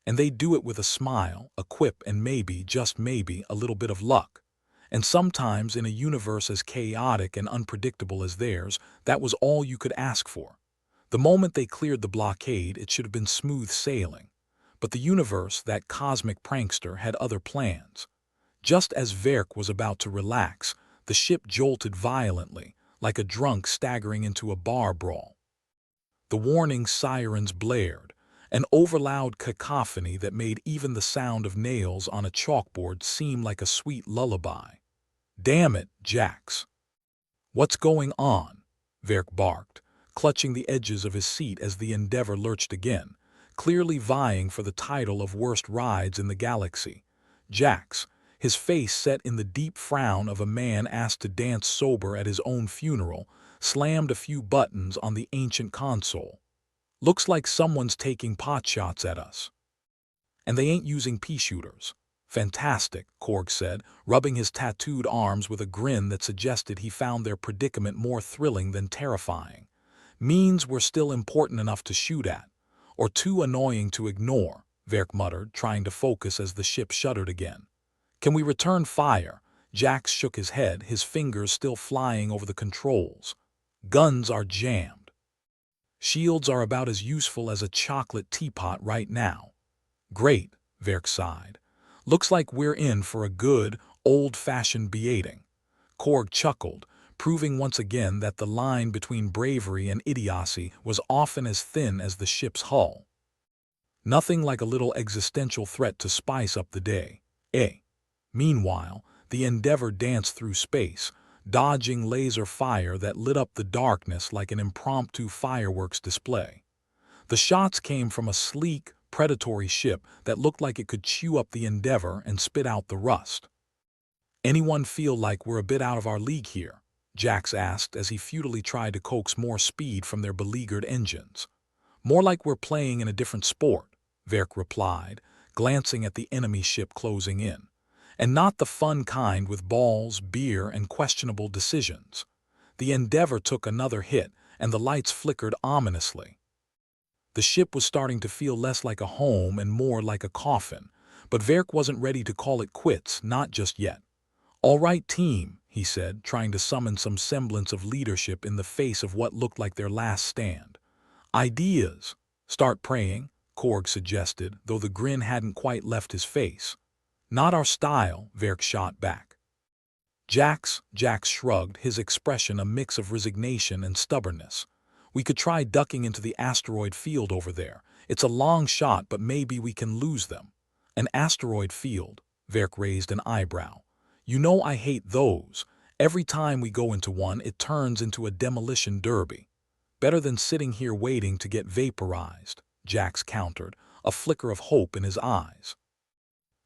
And they'd do it with a smile, a quip, and maybe, just maybe, a little bit of luck. And sometimes, in a universe as chaotic and unpredictable as theirs, that was all you could ask for. The moment they cleared the blockade, it should have been smooth sailing. But the universe, that cosmic prankster, had other plans. Just as Verk was about to relax, the ship jolted violently, like a drunk staggering into a bar brawl. The warning sirens blared, an overloud cacophony that made even the sound of nails on a chalkboard seem like a sweet lullaby. "Damn it, Jax." "What's going on?" Verk barked, clutching the edges of his seat as the Endeavor lurched again, clearly vying for the title of worst rides in the galaxy. Jax, his face set in the deep frown of a man asked to dance sober at his own funeral, slammed a few buttons on the ancient console. "Looks like someone's taking potshots at us. And they ain't using pea shooters." "Fantastic," Korg said, rubbing his tattooed arms with a grin that suggested he found their predicament more thrilling than terrifying. "Means we're still important enough to shoot at. Or too annoying to ignore," Verk muttered, trying to focus as the ship shuddered again. "Can we return fire?" Jax shook his head, his fingers still flying over the controls. "Guns are jammed. Shields are about as useful as a chocolate teapot right now." "Great," Verk sighed. "Looks like we're in for a good, old-fashioned beating." Korg chuckled, proving once again that the line between bravery and idiocy was often as thin as the ship's hull. "Nothing like a little existential threat to spice up the day, eh?" Meanwhile, the Endeavor danced through space, dodging laser fire that lit up the darkness like an impromptu fireworks display. The shots came from a sleek, predatory ship that looked like it could chew up the Endeavor and spit out the rust. "Anyone feel like we're a bit out of our league here?" Jax asked as he futilely tried to coax more speed from their beleaguered engines. "More like we're playing in a different sport," Verk replied, glancing at the enemy ship closing in. "And not the fun kind with balls, beer, and questionable decisions." The Endeavor took another hit, and the lights flickered ominously. The ship was starting to feel less like a home and more like a coffin, but Verk wasn't ready to call it quits, not just yet. "All right, team," he said, trying to summon some semblance of leadership in the face of what looked like their last stand. "Ideas. Start praying," Korg suggested, though the grin hadn't quite left his face. "Not our style," Verk shot back. Jax shrugged, his expression a mix of resignation and stubbornness. "We could try ducking into the asteroid field over there. It's a long shot, but maybe we can lose them." "An asteroid field?" Verk raised an eyebrow. "You know I hate those. Every time we go into one, it turns into a demolition derby." "Better than sitting here waiting to get vaporized," Jax countered, a flicker of hope in his eyes.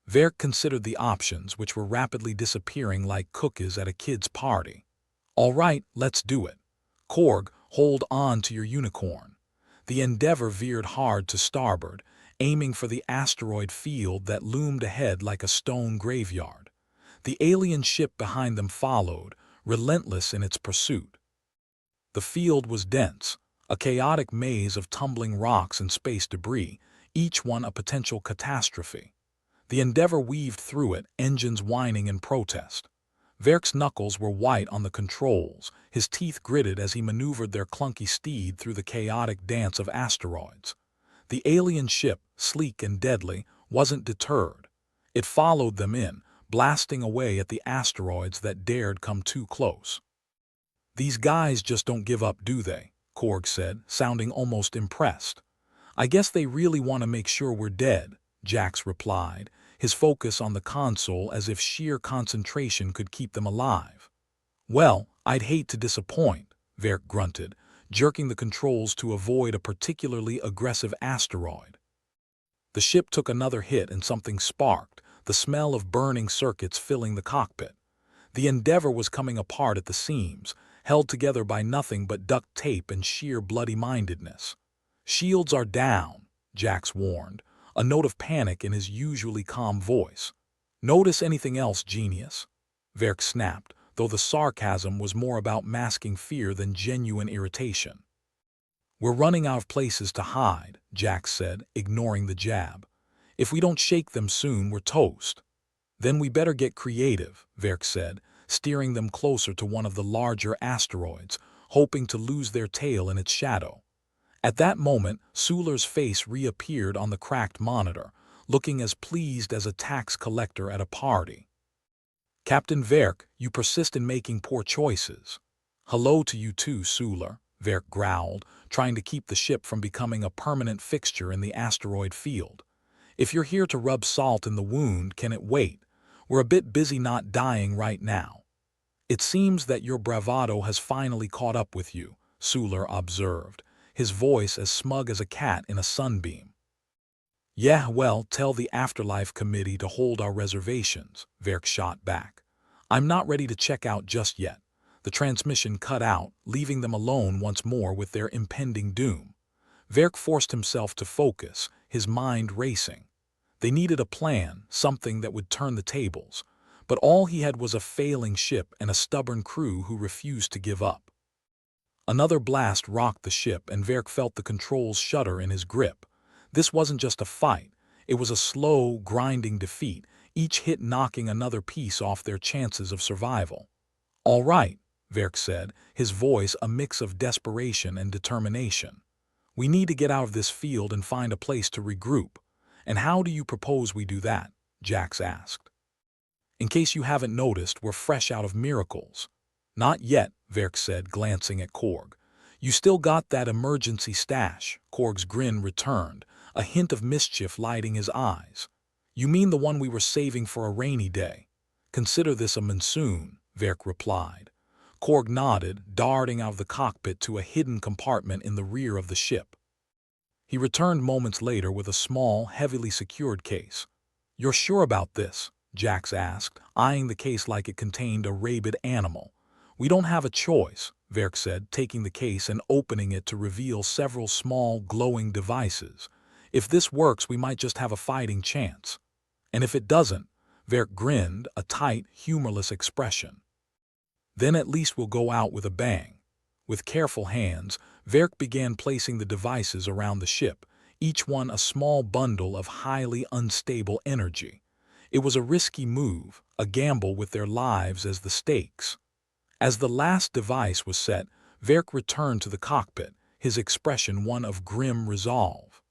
Verk considered the options, which were rapidly disappearing like cookies at a kid's party. "All right, let's do it. Korg, hold on to your unicorn." The Endeavor veered hard to starboard, aiming for the asteroid field that loomed ahead like a stone graveyard. The alien ship behind them followed, relentless in its pursuit. The field was dense, a chaotic maze of tumbling rocks and space debris, each one a potential catastrophe. The Endeavor weaved through it, engines whining in protest. Verk's knuckles were white on the controls, his teeth gritted as he maneuvered their clunky steed through the chaotic dance of asteroids. The alien ship, sleek and deadly, wasn't deterred. It followed them in, blasting away at the asteroids that dared come too close. "These guys just don't give up, do they?" Korg said, sounding almost impressed. "I guess they really want to make sure we're dead," Jax replied, his focus on the console as if sheer concentration could keep them alive. "Well, I'd hate to disappoint," Verk grunted, jerking the controls to avoid a particularly aggressive asteroid. The ship took another hit and something sparked, the smell of burning circuits filling the cockpit. The Endeavor was coming apart at the seams, held together by nothing but duct tape and sheer bloody-mindedness. "Shields are down," Jax warned, a note of panic in his usually calm voice. "Notice anything else, genius?" Verk snapped, though the sarcasm was more about masking fear than genuine irritation. "We're running out of places to hide," Jax said, ignoring the jab. "If we don't shake them soon, we're toast." "Then we better get creative," Verk said, steering them closer to one of the larger asteroids, hoping to lose their tail in its shadow. At that moment, Suler's face reappeared on the cracked monitor, looking as pleased as a tax collector at a party. "Captain Verk, you persist in making poor choices." "Hello to you too, Suler," Verk growled, trying to keep the ship from becoming a permanent fixture in the asteroid field. "If you're here to rub salt in the wound, can it wait? We're a bit busy not dying right now." "It seems that your bravado has finally caught up with you," Suler observed, his voice as smug as a cat in a sunbeam. "Yeah, well, tell the Afterlife Committee to hold our reservations," Verk shot back. "I'm not ready to check out just yet." The transmission cut out, leaving them alone once more with their impending doom. Verk forced himself to focus, his mind racing. They needed a plan, something that would turn the tables. But all he had was a failing ship and a stubborn crew who refused to give up. Another blast rocked the ship, and Verk felt the controls shudder in his grip. This wasn't just a fight. It was a slow, grinding defeat, each hit knocking another piece off their chances of survival. "All right," Verk said, his voice a mix of desperation and determination. "We need to get out of this field and find a place to regroup." "And how do you propose we do that?" Jax asked. "In case you haven't noticed, we're fresh out of miracles." "Not yet," Verk said, glancing at Korg. "You still got that emergency stash?" Korg's grin returned, a hint of mischief lighting his eyes. "You mean the one we were saving for a rainy day?" "Consider this a monsoon," Verk replied. Korg nodded, darting out of the cockpit to a hidden compartment in the rear of the ship. He returned moments later with a small, heavily secured case. "You're sure about this?" Jax asked, eyeing the case like it contained a rabid animal. "We don't have a choice," Verk said, taking the case and opening it to reveal several small, glowing devices. "If this works, we might just have a fighting chance. And if it doesn't," Verk grinned, a tight, humorless expression, "then at least we'll go out with a bang." With careful hands, Verk began placing the devices around the ship, each one a small bundle of highly unstable energy. It was a risky move, a gamble with their lives as the stakes. As the last device was set, Verk returned to the cockpit, his expression one of grim resolve.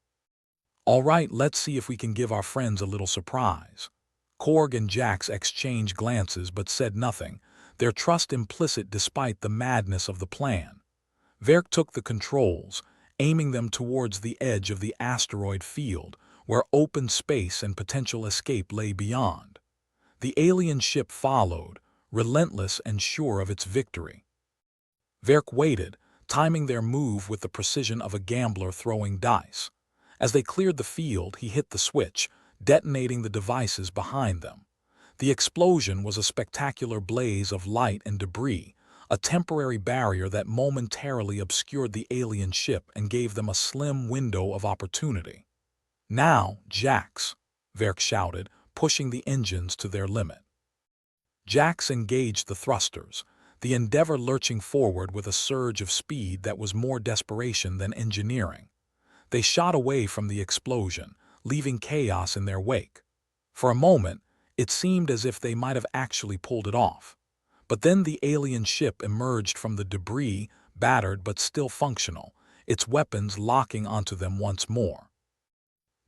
"All right, let's see if we can give our friends a little surprise." Korg and Jax exchanged glances but said nothing, their trust implicit despite the madness of the plan. Verk took the controls, aiming them towards the edge of the asteroid field, where open space and potential escape lay beyond. The alien ship followed, relentless and sure of its victory. Verk waited, timing their move with the precision of a gambler throwing dice. As they cleared the field, he hit the switch, detonating the devices behind them. The explosion was a spectacular blaze of light and debris, a temporary barrier that momentarily obscured the alien ship and gave them a slim window of opportunity. "Now, Jax," Verk shouted, pushing the engines to their limit. Jax engaged the thrusters, the Endeavour lurching forward with a surge of speed that was more desperation than engineering. They shot away from the explosion, leaving chaos in their wake. For a moment, it seemed as if they might have actually pulled it off. But then the alien ship emerged from the debris, battered but still functional, its weapons locking onto them once more.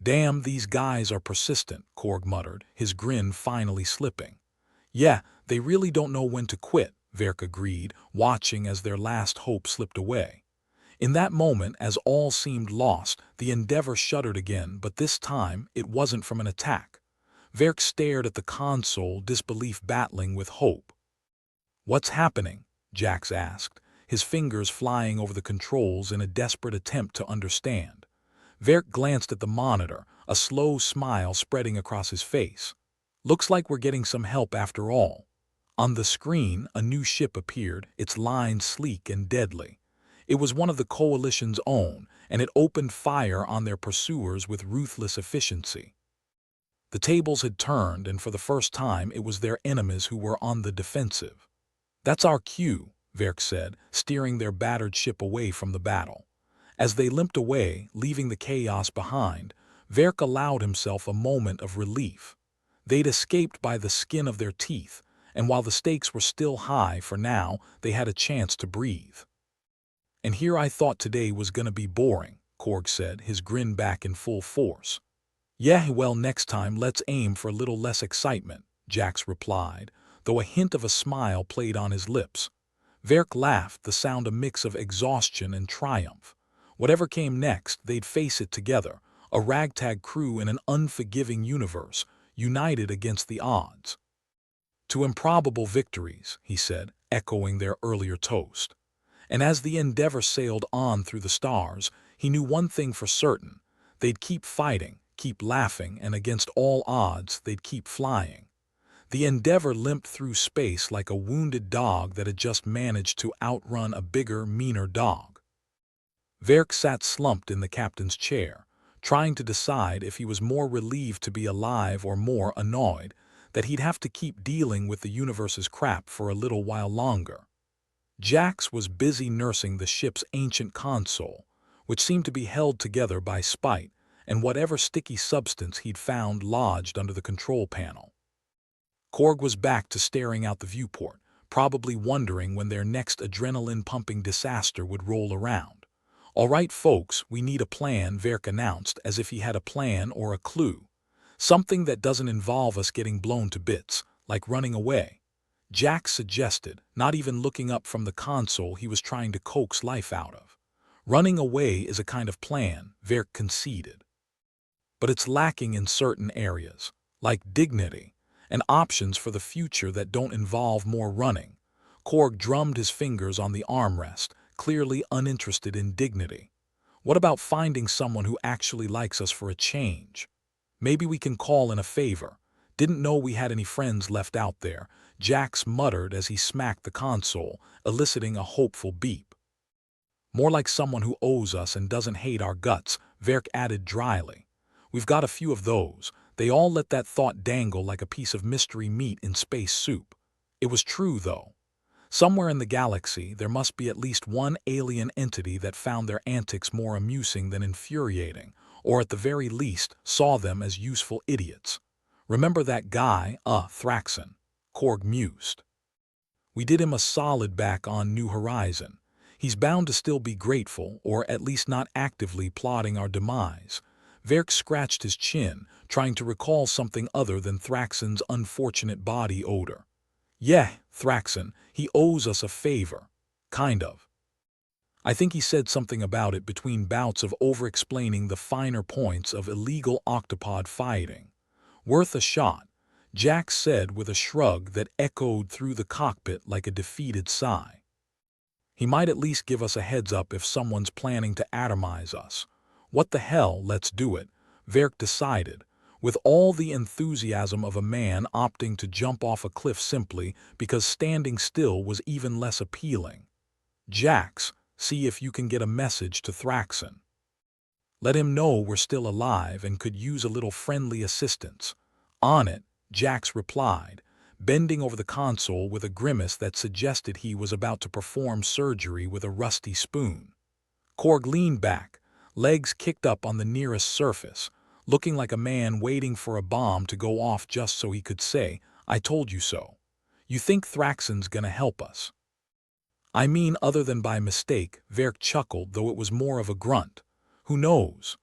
"Damn, these guys are persistent," Korg muttered, his grin finally slipping. "Yeah, they really don't know when to quit," Verk agreed, watching as their last hope slipped away. In that moment, as all seemed lost, the Endeavour shuddered again, but this time it wasn't from an attack. Verk stared at the console, disbelief battling with hope. "What's happening?" Jax asked, his fingers flying over the controls in a desperate attempt to understand. Verk glanced at the monitor, a slow smile spreading across his face. "Looks like we're getting some help after all." On the screen, a new ship appeared, its lines sleek and deadly. It was one of the Coalition's own, and it opened fire on their pursuers with ruthless efficiency. The tables had turned, and for the first time it was their enemies who were on the defensive. "That's our cue," Verk said, steering their battered ship away from the battle. As they limped away, leaving the chaos behind, Verk allowed himself a moment of relief. They'd escaped by the skin of their teeth, and while the stakes were still high for now, they had a chance to breathe. "And here I thought today was gonna be boring," Korg said, his grin back in full force. "Yeah, well, next time let's aim for a little less excitement," Jax replied, though a hint of a smile played on his lips. Verk laughed, the sound a mix of exhaustion and triumph. Whatever came next, they'd face it together, a ragtag crew in an unforgiving universe, united against the odds. "To improbable victories," he said, echoing their earlier toast. And as the Endeavour sailed on through the stars, he knew one thing for certain: they'd keep fighting, keep laughing, and against all odds, they'd keep flying. The Endeavour limped through space like a wounded dog that had just managed to outrun a bigger, meaner dog. Verk sat slumped in the captain's chair, trying to decide if he was more relieved to be alive or more annoyed that he'd have to keep dealing with the universe's crap for a little while longer. Jax was busy nursing the ship's ancient console, which seemed to be held together by spite and whatever sticky substance he'd found lodged under the control panel. Korg was back to staring out the viewport, probably wondering when their next adrenaline-pumping disaster would roll around. "All right, folks, we need a plan," Verk announced, as if he had a plan or a clue. "Something that doesn't involve us getting blown to bits, like running away." Jax suggested, not even looking up from the console he was trying to coax life out of. "Running away is a kind of plan," Verk conceded. "But it's lacking in certain areas, like dignity, and options for the future that don't involve more running." Korg drummed his fingers on the armrest, clearly uninterested in dignity. What about finding someone who actually likes us for a change? Maybe we can call in a favor. Didn't know we had any friends left out there, Jax muttered as he smacked the console, eliciting a hopeful beep. More like someone who owes us and doesn't hate our guts, Verk added dryly. We've got a few of those. They all let that thought dangle like a piece of mystery meat in space soup. It was true, though. Somewhere in the galaxy, there must be at least one alien entity that found their antics more amusing than infuriating, or at the very least, saw them as useful idiots. Remember that guy, Thraxon? Korg mused. We did him a solid back on New Horizon. He's bound to still be grateful, or at least not actively plotting our demise. Verk scratched his chin, trying to recall something other than Thraxon's unfortunate body odor. Yeah, Thraxon, he owes us a favor. Kind of. I think he said something about it between bouts of over-explaining the finer points of illegal octopod fighting. Worth a shot, Jax said with a shrug that echoed through the cockpit like a defeated sigh. He might at least give us a heads up if someone's planning to atomize us. What the hell, let's do it, Verk decided, with all the enthusiasm of a man opting to jump off a cliff simply because standing still was even less appealing. Jax, see if you can get a message to Thraxon. Let him know we're still alive and could use a little friendly assistance. On it, Jax replied, bending over the console with a grimace that suggested he was about to perform surgery with a rusty spoon. Korg leaned back, legs kicked up on the nearest surface, looking like a man waiting for a bomb to go off just so he could say, "I told you so." You think Thraxon's gonna help us? I mean, other than by mistake, Verk chuckled, though it was more of a grunt. Who knows?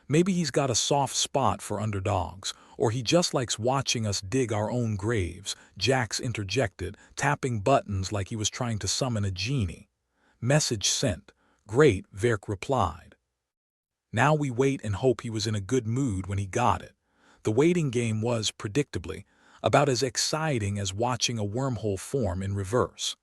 Maybe he's got a soft spot for underdogs, or he just likes watching us dig our own graves, Jax interjected, tapping buttons like he was trying to summon a genie. Message sent. Great, Verk replied. Now we wait and hope he was in a good mood when he got it. The waiting game was, predictably, about as exciting as watching a wormhole form in reverse.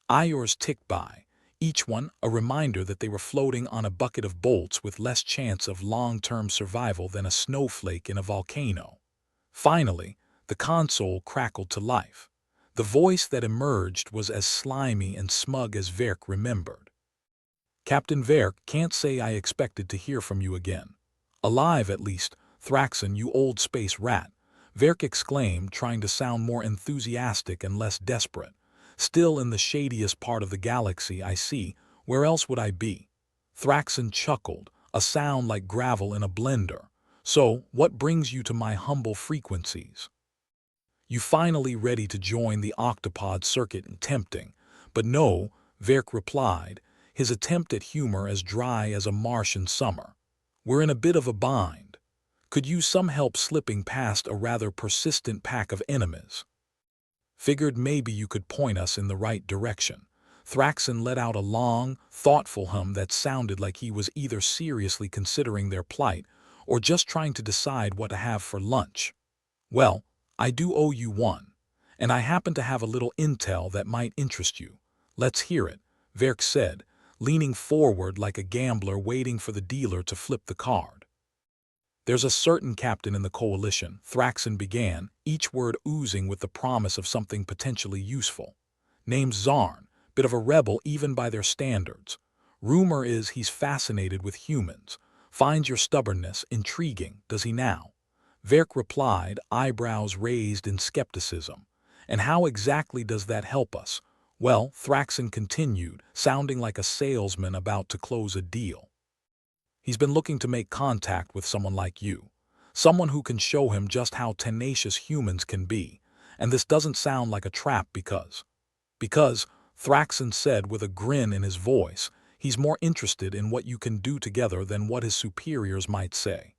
Hours ticked by, each one a reminder that they were floating on a bucket of bolts with less chance of long-term survival than a snowflake in a volcano. Finally, the console crackled to life. The voice that emerged was as slimy and smug as Verk remembered. Captain Verk, can't say I expected to hear from you again. Alive, at least, Thraxon, you old space rat, Verk exclaimed, trying to sound more enthusiastic and less desperate. Still in the shadiest part of the galaxy, I see. Where else would I be? Thraxon chuckled, a sound like gravel in a blender. So, what brings you to my humble frequencies? You finally ready to join the octopod circuit and tempting. But no, Verk replied, his attempt at humor as dry as a Martian summer. We're in a bit of a bind. Could use some help slipping past a rather persistent pack of enemies. Figured maybe you could point us in the right direction. Thraxon let out a long, thoughtful hum that sounded like he was either seriously considering their plight or just trying to decide what to have for lunch. Well, I do owe you one, and I happen to have a little intel that might interest you. Let's hear it, Verk said, leaning forward like a gambler waiting for the dealer to flip the card. There's a certain captain in the coalition, Thraxon began, each word oozing with the promise of something potentially useful. Named Zarn, bit of a rebel even by their standards. Rumor is he's fascinated with humans. Finds your stubbornness intriguing, does he now? Verk replied, eyebrows raised in skepticism. And how exactly does that help us? Well, Thraxon continued, sounding like a salesman about to close a deal. He's been looking to make contact with someone like you. Someone who can show him just how tenacious humans can be. And this doesn't sound like a trap because, Thraxon said with a grin in his voice, he's more interested in what you can do together than what his superiors might say.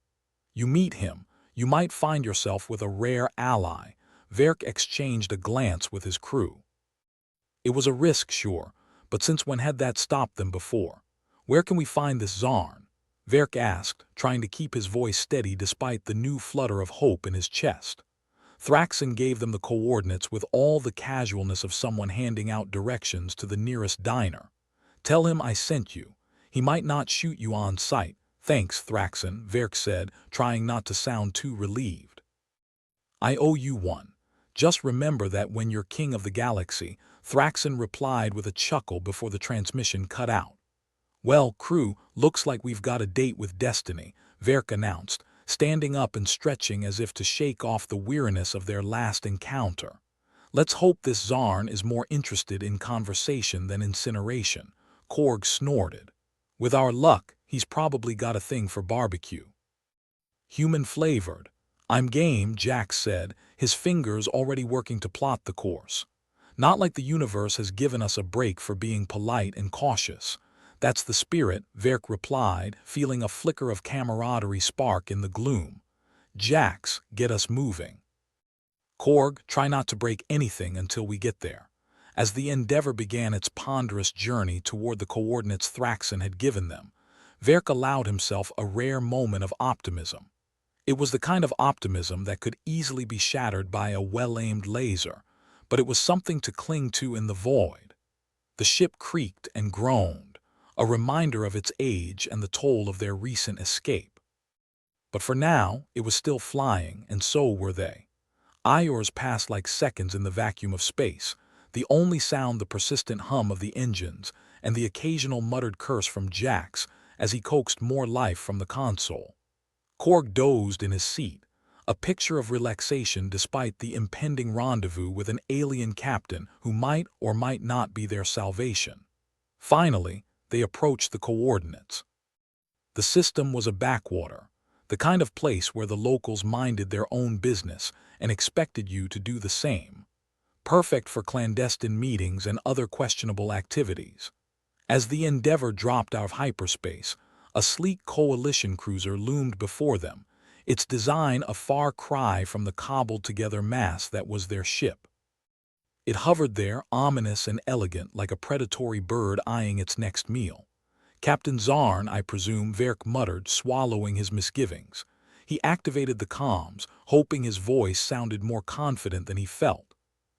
You meet him, you might find yourself with a rare ally. Verk exchanged a glance with his crew. It was a risk, sure, but since when had that stopped them before? Where can we find this Zarn? Verk asked, trying to keep his voice steady despite the new flutter of hope in his chest. Thraxon gave them the coordinates with all the casualness of someone handing out directions to the nearest diner. Tell him I sent you. He might not shoot you on sight. Thanks, Thraxon, Verk said, trying not to sound too relieved. I owe you one. Just remember that when you're king of the galaxy, Thraxon replied with a chuckle before the transmission cut out. Well, crew, looks like we've got a date with destiny, Verk announced, standing up and stretching as if to shake off the weariness of their last encounter. Let's hope this Zarn is more interested in conversation than incineration, Korg snorted. With our luck, he's probably got a thing for barbecue. Human-flavored. I'm game, Jack said, his fingers already working to plot the course. Not like the universe has given us a break for being polite and cautious. That's the spirit, Verk replied, feeling a flicker of camaraderie spark in the gloom. Jax, get us moving. Korg, try not to break anything until we get there. As the Endeavor began its ponderous journey toward the coordinates Thraxon had given them, Verk allowed himself a rare moment of optimism. It was the kind of optimism that could easily be shattered by a well-aimed laser, but it was something to cling to in the void. The ship creaked and groaned, a reminder of its age and the toll of their recent escape. But for now, it was still flying, and so were they. Iors passed like seconds in the vacuum of space, the only sound the persistent hum of the engines and the occasional muttered curse from Jax as he coaxed more life from the console. Korg dozed in his seat, a picture of relaxation despite the impending rendezvous with an alien captain who might or might not be their salvation. Finally, they approached the coordinates. The system was a backwater, the kind of place where the locals minded their own business and expected you to do the same. Perfect for clandestine meetings and other questionable activities. As the Endeavor dropped out of hyperspace, a sleek coalition cruiser loomed before them, its design a far cry from the cobbled-together mass that was their ship. It hovered there, ominous and elegant, like a predatory bird eyeing its next meal. Captain Zarn, I presume, Verk muttered, swallowing his misgivings. He activated the comms, hoping his voice sounded more confident than he felt.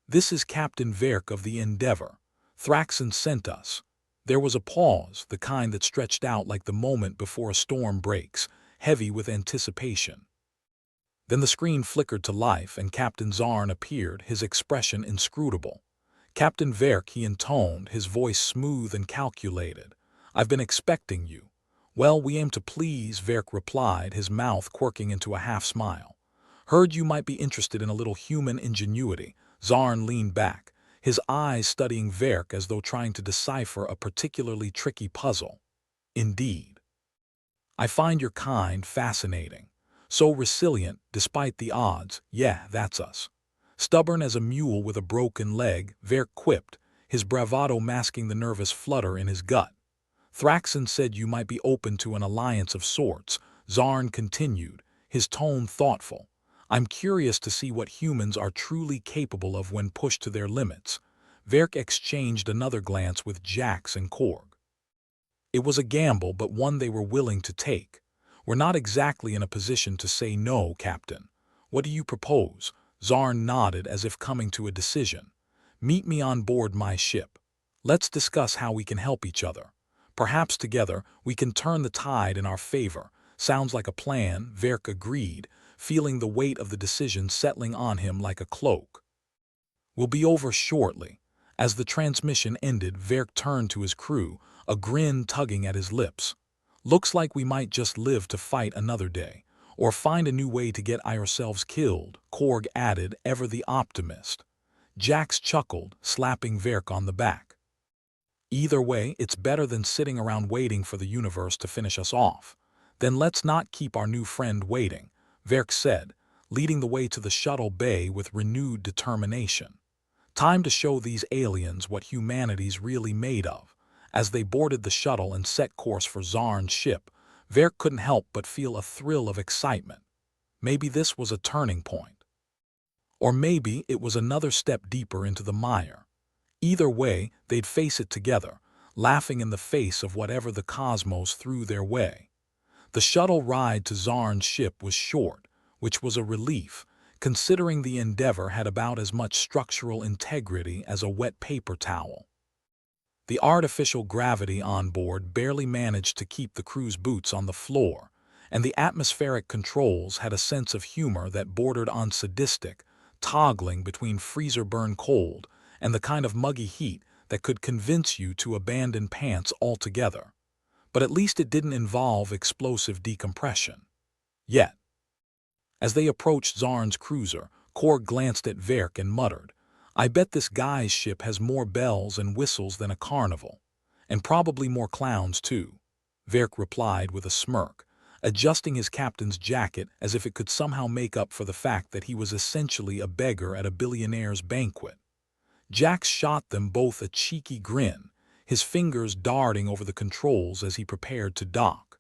This is Captain Verk of the Endeavor. Thraxon sent us. There was a pause, the kind that stretched out like the moment before a storm breaks, heavy with anticipation. Then the screen flickered to life and Captain Zarn appeared, his expression inscrutable. Captain Verk, he intoned, his voice smooth and calculated. I've been expecting you. Well, we aim to please, Verk replied, his mouth quirking into a half-smile. Heard you might be interested in a little human ingenuity. Zarn leaned back, his eyes studying Verk as though trying to decipher a particularly tricky puzzle. Indeed. I find your kind fascinating. So resilient, despite the odds. Yeah, that's us. Stubborn as a mule with a broken leg, Verk quipped, his bravado masking the nervous flutter in his gut. Thraxon said you might be open to an alliance of sorts, Zarn continued, his tone thoughtful. I'm curious to see what humans are truly capable of when pushed to their limits. Verk exchanged another glance with Jax and Korg. It was a gamble, but one they were willing to take. We're not exactly in a position to say no, Captain. What do you propose? Zarn nodded as if coming to a decision. Meet me on board my ship. Let's discuss how we can help each other. Perhaps together we can turn the tide in our favor. Sounds like a plan, Verk agreed, feeling the weight of the decision settling on him like a cloak. We'll be over shortly. As the transmission ended, Verk turned to his crew, a grin tugging at his lips. Looks like we might just live to fight another day, or find a new way to get ourselves killed, Korg added, ever the optimist. Jax chuckled, slapping Verk on the back. Either way, it's better than sitting around waiting for the universe to finish us off. Then let's not keep our new friend waiting, Verk said, leading the way to the shuttle bay with renewed determination. Time to show these aliens what humanity's really made of. As they boarded the shuttle and set course for Zarn's ship, Verk couldn't help but feel a thrill of excitement. Maybe this was a turning point. Or maybe it was another step deeper into the mire. Either way, they'd face it together, laughing in the face of whatever the cosmos threw their way. The shuttle ride to Zarn's ship was short, which was a relief, considering the Endeavor had about as much structural integrity as a wet paper towel. The artificial gravity on board barely managed to keep the crew's boots on the floor, and the atmospheric controls had a sense of humor that bordered on sadistic, toggling between freezer-burn cold and the kind of muggy heat that could convince you to abandon pants altogether. But at least it didn't involve explosive decompression. Yet, as they approached Zarn's cruiser, Korg glanced at Verk and muttered, "I bet this guy's ship has more bells and whistles than a carnival. And probably more clowns, too." Verk replied with a smirk, adjusting his captain's jacket as if it could somehow make up for the fact that he was essentially a beggar at a billionaire's banquet. Jax shot them both a cheeky grin, his fingers darting over the controls as he prepared to dock.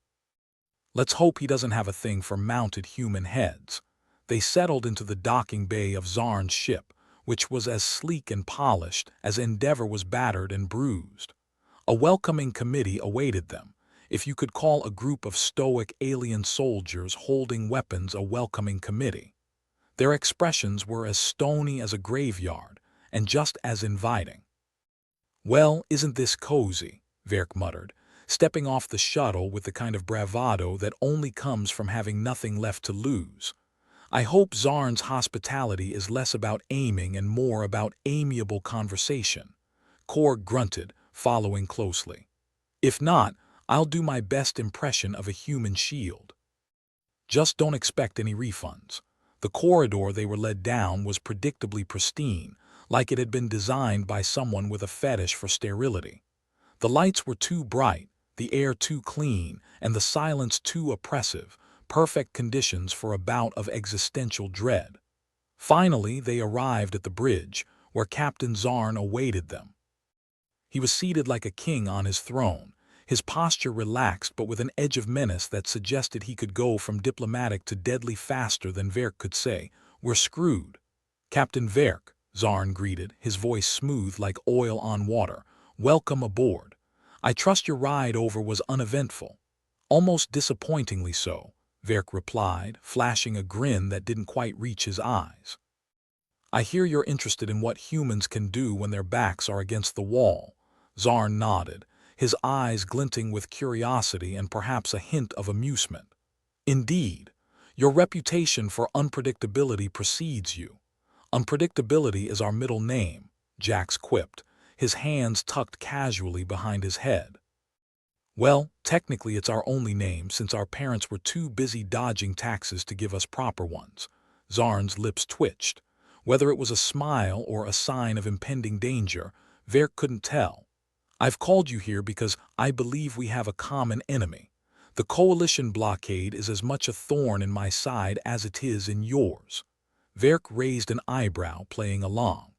Let's hope he doesn't have a thing for mounted human heads. They settled into the docking bay of Zarn's ship, which was as sleek and polished as Endeavor was battered and bruised. A welcoming committee awaited them, if you could call a group of stoic alien soldiers holding weapons a welcoming committee. Their expressions were as stony as a graveyard, and just as inviting. "Well, isn't this cozy?" Verk muttered, stepping off the shuttle with the kind of bravado that only comes from having nothing left to lose. "I hope Zarn's hospitality is less about aiming and more about amiable conversation." Korg grunted, following closely. "If not, I'll do my best impression of a human shield." Just don't expect any refunds. The corridor they were led down was predictably pristine, like it had been designed by someone with a fetish for sterility. The lights were too bright, the air too clean, and the silence too oppressive, perfect conditions for a bout of existential dread. Finally, they arrived at the bridge, where Captain Zarn awaited them. He was seated like a king on his throne, his posture relaxed but with an edge of menace that suggested he could go from diplomatic to deadly faster than Verk could say, "We're screwed." "Captain Verk," Zarn greeted, his voice smooth like oil on water, "welcome aboard. I trust your ride over was uneventful." "Almost disappointingly so," Verk replied, flashing a grin that didn't quite reach his eyes. "I hear you're interested in what humans can do when their backs are against the wall." Zarn nodded, his eyes glinting with curiosity and perhaps a hint of amusement. "Indeed, your reputation for unpredictability precedes you." "Unpredictability is our middle name," Jax quipped, his hands tucked casually behind his head. "Well, technically it's our only name since our parents were too busy dodging taxes to give us proper ones." Zarn's lips twitched. Whether it was a smile or a sign of impending danger, Verk couldn't tell. "I've called you here because I believe we have a common enemy. The coalition blockade is as much a thorn in my side as it is in yours." Verk raised an eyebrow, playing along.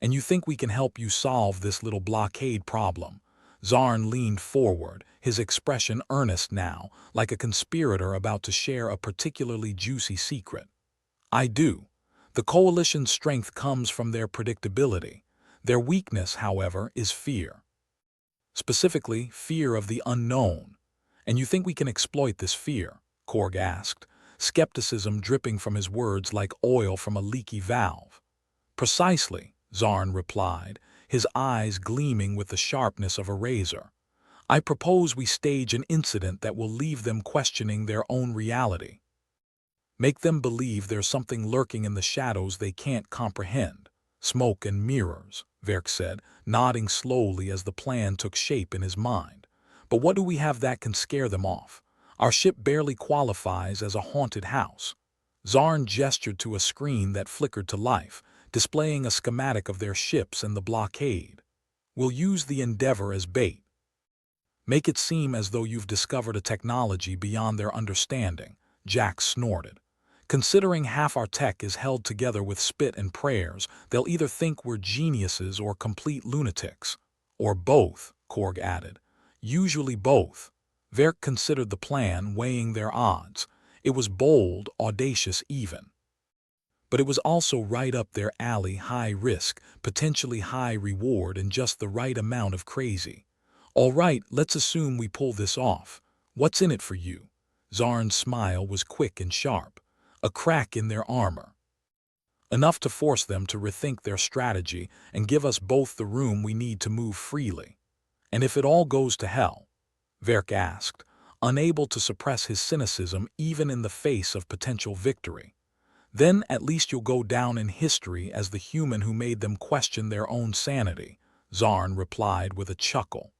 "And you think we can help you solve this little blockade problem?" Zarn leaned forward, his expression earnest now, like a conspirator about to share a particularly juicy secret. "I do. The coalition's strength comes from their predictability. Their weakness, however, is fear. Specifically, fear of the unknown. And you think we can exploit this fear?" Korg asked, skepticism dripping from his words like oil from a leaky valve. "Precisely," Zarn replied, his eyes gleaming with the sharpness of a razor. "I propose we stage an incident that will leave them questioning their own reality. Make them believe there's something lurking in the shadows they can't comprehend." "Smoke and mirrors," Verk said, nodding slowly as the plan took shape in his mind. "But what do we have that can scare them off? Our ship barely qualifies as a haunted house." Zarn gestured to a screen that flickered to life, displaying a schematic of their ships and the blockade. "We'll use the Endeavor as bait. Make it seem as though you've discovered a technology beyond their understanding," Jax snorted. "Considering half our tech is held together with spit and prayers, they'll either think we're geniuses or complete lunatics." "Or both," Korg added. "Usually both." Verk considered the plan, weighing their odds. It was bold, audacious even. But it was also right up their alley, high risk, potentially high reward, and just the right amount of crazy. "All right, let's assume we pull this off. What's in it for you?" Zarn's smile was quick and sharp. "A crack in their armor." enough to force them to rethink their strategy and give us both the room we need to move freely. And if it all goes to hell? Verk asked, unable to suppress his cynicism even in the face of potential victory. Then at least you'll go down in history as the human who made them question their own sanity, Zarn replied with a chuckle.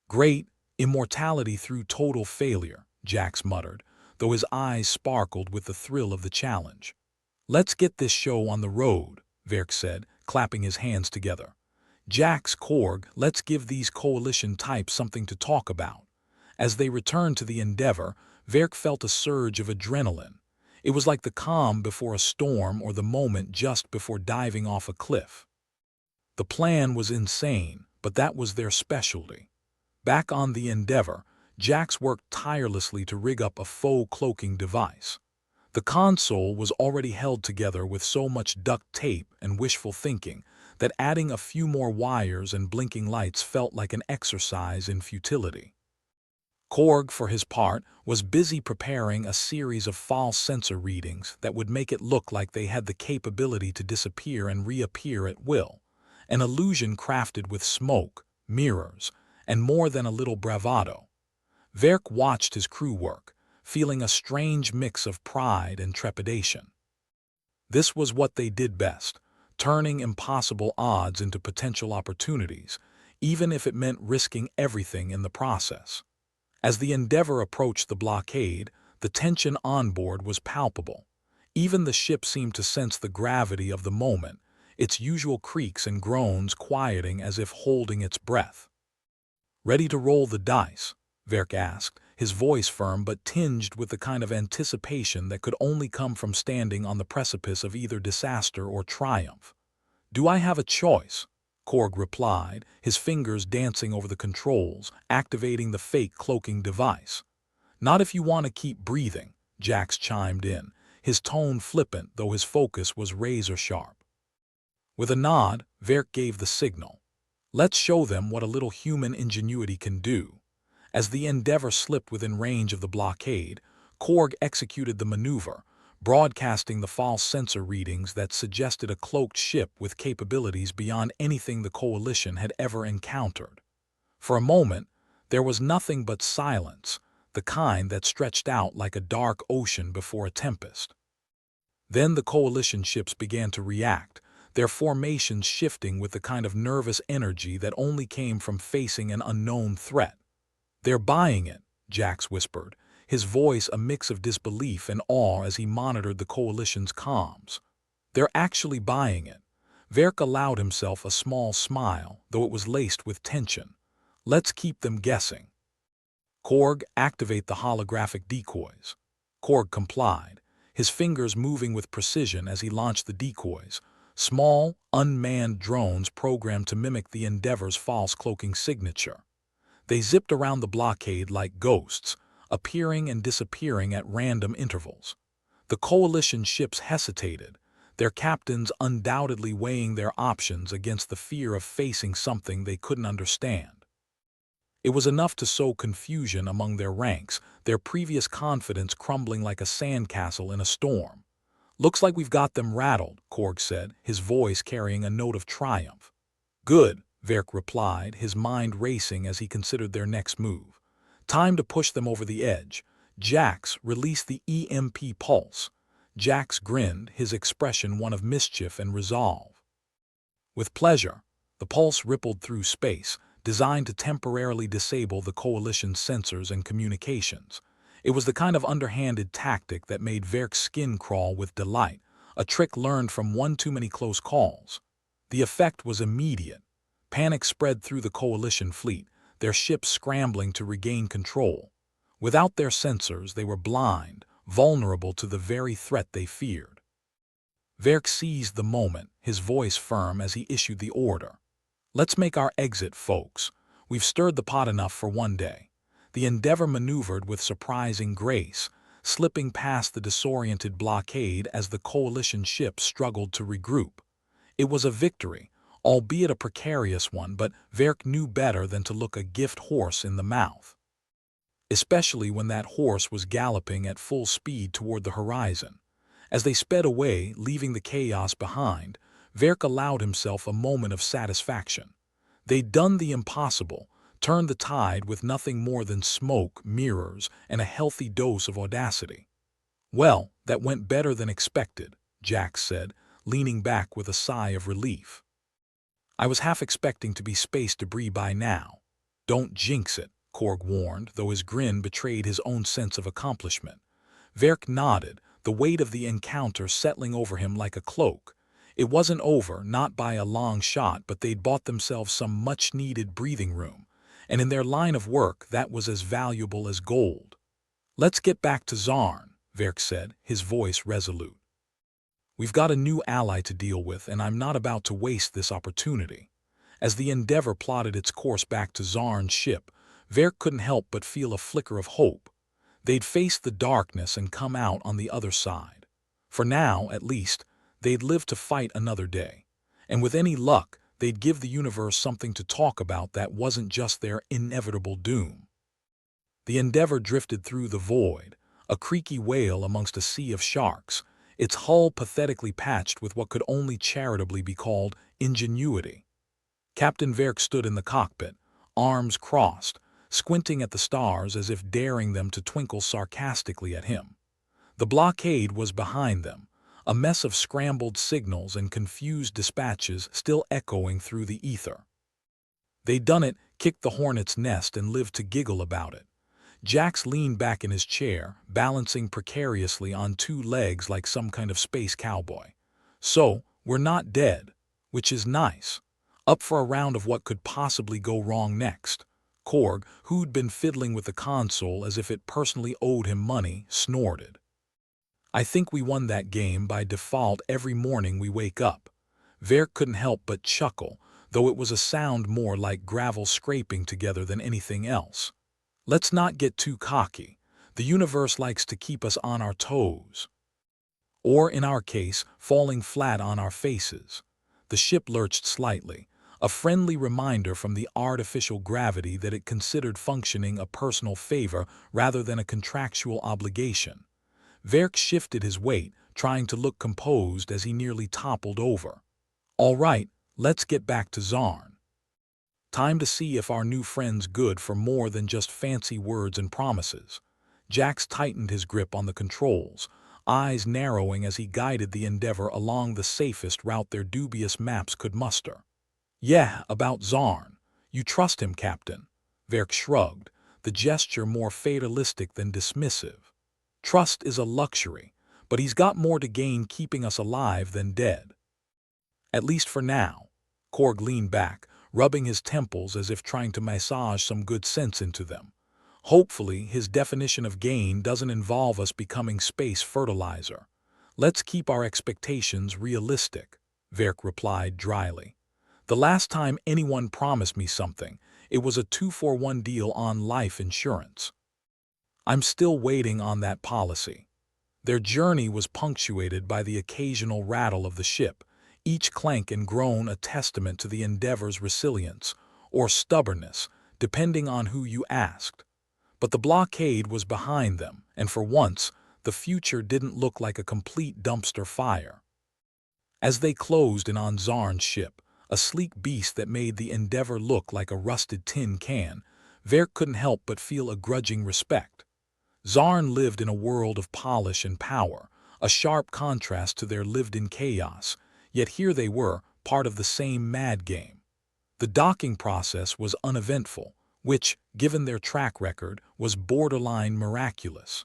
Great, immortality through total failure, Jax muttered, though his eyes sparkled with the thrill of the challenge. Let's get this show on the road, Verk said, clapping his hands together. Jax, Korg, let's give these coalition types something to talk about. As they returned to the Endeavor, Verk felt a surge of adrenaline. It was like the calm before a storm or the moment just before diving off a cliff. The plan was insane, but that was their specialty. Back on the Endeavor, Jax worked tirelessly to rig up a faux cloaking device. The console was already held together with so much duct tape and wishful thinking that adding a few more wires and blinking lights felt like an exercise in futility. Korg, for his part, was busy preparing a series of false sensor readings that would make it look like they had the capability to disappear and reappear at will, an illusion crafted with smoke, mirrors, and more than a little bravado. Verk watched his crew work, feeling a strange mix of pride and trepidation. This was what they did best, turning impossible odds into potential opportunities, even if it meant risking everything in the process. As the Endeavor approached the blockade, the tension on board was palpable. Even the ship seemed to sense the gravity of the moment, its usual creaks and groans quieting as if holding its breath. "Ready to roll the dice?" Verk asked, his voice firm but tinged with the kind of anticipation that could only come from standing on the precipice of either disaster or triumph. "Do I have a choice?" Korg replied, his fingers dancing over the controls, activating the fake cloaking device. "Not if you want to keep breathing," Jax chimed in, his tone flippant though his focus was razor-sharp. With a nod, Verk gave the signal. "Let's show them what a little human ingenuity can do." As the Endeavor slipped within range of the blockade, Korg executed the maneuver, broadcasting the false sensor readings that suggested a cloaked ship with capabilities beyond anything the Coalition had ever encountered. For a moment, there was nothing but silence, the kind that stretched out like a dark ocean before a tempest. Then the Coalition ships began to react, their formations shifting with the kind of nervous energy that only came from facing an unknown threat. "They're buying it," Jax whispered, his voice a mix of disbelief and awe as he monitored the Coalition's comms. "They're actually buying it." Verk allowed himself a small smile, though it was laced with tension. "Let's keep them guessing." "Korg, activate the holographic decoys." Korg complied, his fingers moving with precision as he launched the decoys, small, unmanned drones programmed to mimic the Endeavor's false cloaking signature. They zipped around the blockade like ghosts, appearing and disappearing at random intervals. The Coalition ships hesitated, their captains undoubtedly weighing their options against the fear of facing something they couldn't understand. It was enough to sow confusion among their ranks, their previous confidence crumbling like a sandcastle in a storm. "Looks like we've got them rattled," Korg said, his voice carrying a note of triumph. "Good," Verk replied, his mind racing as he considered their next move. "Time to push them over the edge." Jax released the EMP pulse. Jax grinned, his expression one of mischief and resolve. With pleasure, the pulse rippled through space, designed to temporarily disable the Coalition's sensors and communications. It was the kind of underhanded tactic that made Verk's skin crawl with delight, a trick learned from one too many close calls. The effect was immediate. Panic spread through the Coalition fleet, their ships scrambling to regain control. Without their sensors, they were blind, vulnerable to the very threat they feared. Verk seized the moment, his voice firm as he issued the order. "Let's make our exit, folks. We've stirred the pot enough for one day." The Endeavor maneuvered with surprising grace, slipping past the disoriented blockade as the Coalition ships struggled to regroup. It was a victory, albeit a precarious one, but Verk knew better than to look a gift horse in the mouth. Especially when that horse was galloping at full speed toward the horizon. As they sped away, leaving the chaos behind, Verk allowed himself a moment of satisfaction. They'd done the impossible, turned the tide with nothing more than smoke, mirrors, and a healthy dose of audacity. "Well, that went better than expected," Jax said, leaning back with a sigh of relief. "I was half expecting to be space debris by now." "Don't jinx it," Korg warned, though his grin betrayed his own sense of accomplishment. Verk nodded, the weight of the encounter settling over him like a cloak. It wasn't over, not by a long shot, but they'd bought themselves some much-needed breathing room, and in their line of work that was as valuable as gold. "Let's get back to Zarn," Verk said, his voice resolute. "We've got a new ally to deal with, and I'm not about to waste this opportunity." As the Endeavor plotted its course back to Zarn's ship, Verk couldn't help but feel a flicker of hope. They'd face the darkness and come out on the other side. For now, at least, they'd live to fight another day. And with any luck, they'd give the universe something to talk about that wasn't just their inevitable doom. The Endeavor drifted through the void, a creaky whale amongst a sea of sharks, its hull pathetically patched with what could only charitably be called ingenuity. Captain Verk stood in the cockpit, arms crossed, squinting at the stars as if daring them to twinkle sarcastically at him. The blockade was behind them, a mess of scrambled signals and confused dispatches still echoing through the ether. They'd done it, kicked the hornet's nest, and lived to giggle about it. Jax leaned back in his chair, balancing precariously on two legs like some kind of space cowboy. "So, we're not dead, which is nice. Up for a round of what could possibly go wrong next." Korg, who'd been fiddling with the console as if it personally owed him money, snorted. "I think we won that game by default every morning we wake up." Verk couldn't help but chuckle, though it was a sound more like gravel scraping together than anything else. "Let's not get too cocky. The universe likes to keep us on our toes. Or, in our case, falling flat on our faces." The ship lurched slightly, a friendly reminder from the artificial gravity that it considered functioning a personal favor rather than a contractual obligation. Verk shifted his weight, trying to look composed as he nearly toppled over. "All right, let's get back to Zarn. Time to see if our new friend's good for more than just fancy words and promises." Jax tightened his grip on the controls, eyes narrowing as he guided the Endeavor along the safest route their dubious maps could muster. "Yeah, about Zarn. You trust him, Captain?" Verk shrugged, the gesture more fatalistic than dismissive. "Trust is a luxury, but he's got more to gain keeping us alive than dead. At least for now." Korg leaned back, rubbing his temples as if trying to massage some good sense into them. "Hopefully, his definition of gain doesn't involve us becoming space fertilizer. Let's keep our expectations realistic," Verk replied dryly. "The last time anyone promised me something, it was a 2-for-1 deal on life insurance. I'm still waiting on that policy." Their journey was punctuated by the occasional rattle of the ship, each clank and groan a testament to the Endeavor's resilience, or stubbornness, depending on who you asked. But the blockade was behind them, and for once, the future didn't look like a complete dumpster fire. As they closed in on Zarn's ship, a sleek beast that made the Endeavor look like a rusted tin can, Verk couldn't help but feel a grudging respect. Zarn lived in a world of polish and power, a sharp contrast to their lived-in chaos, yet here they were, part of the same mad game. The docking process was uneventful, which, given their track record, was borderline miraculous.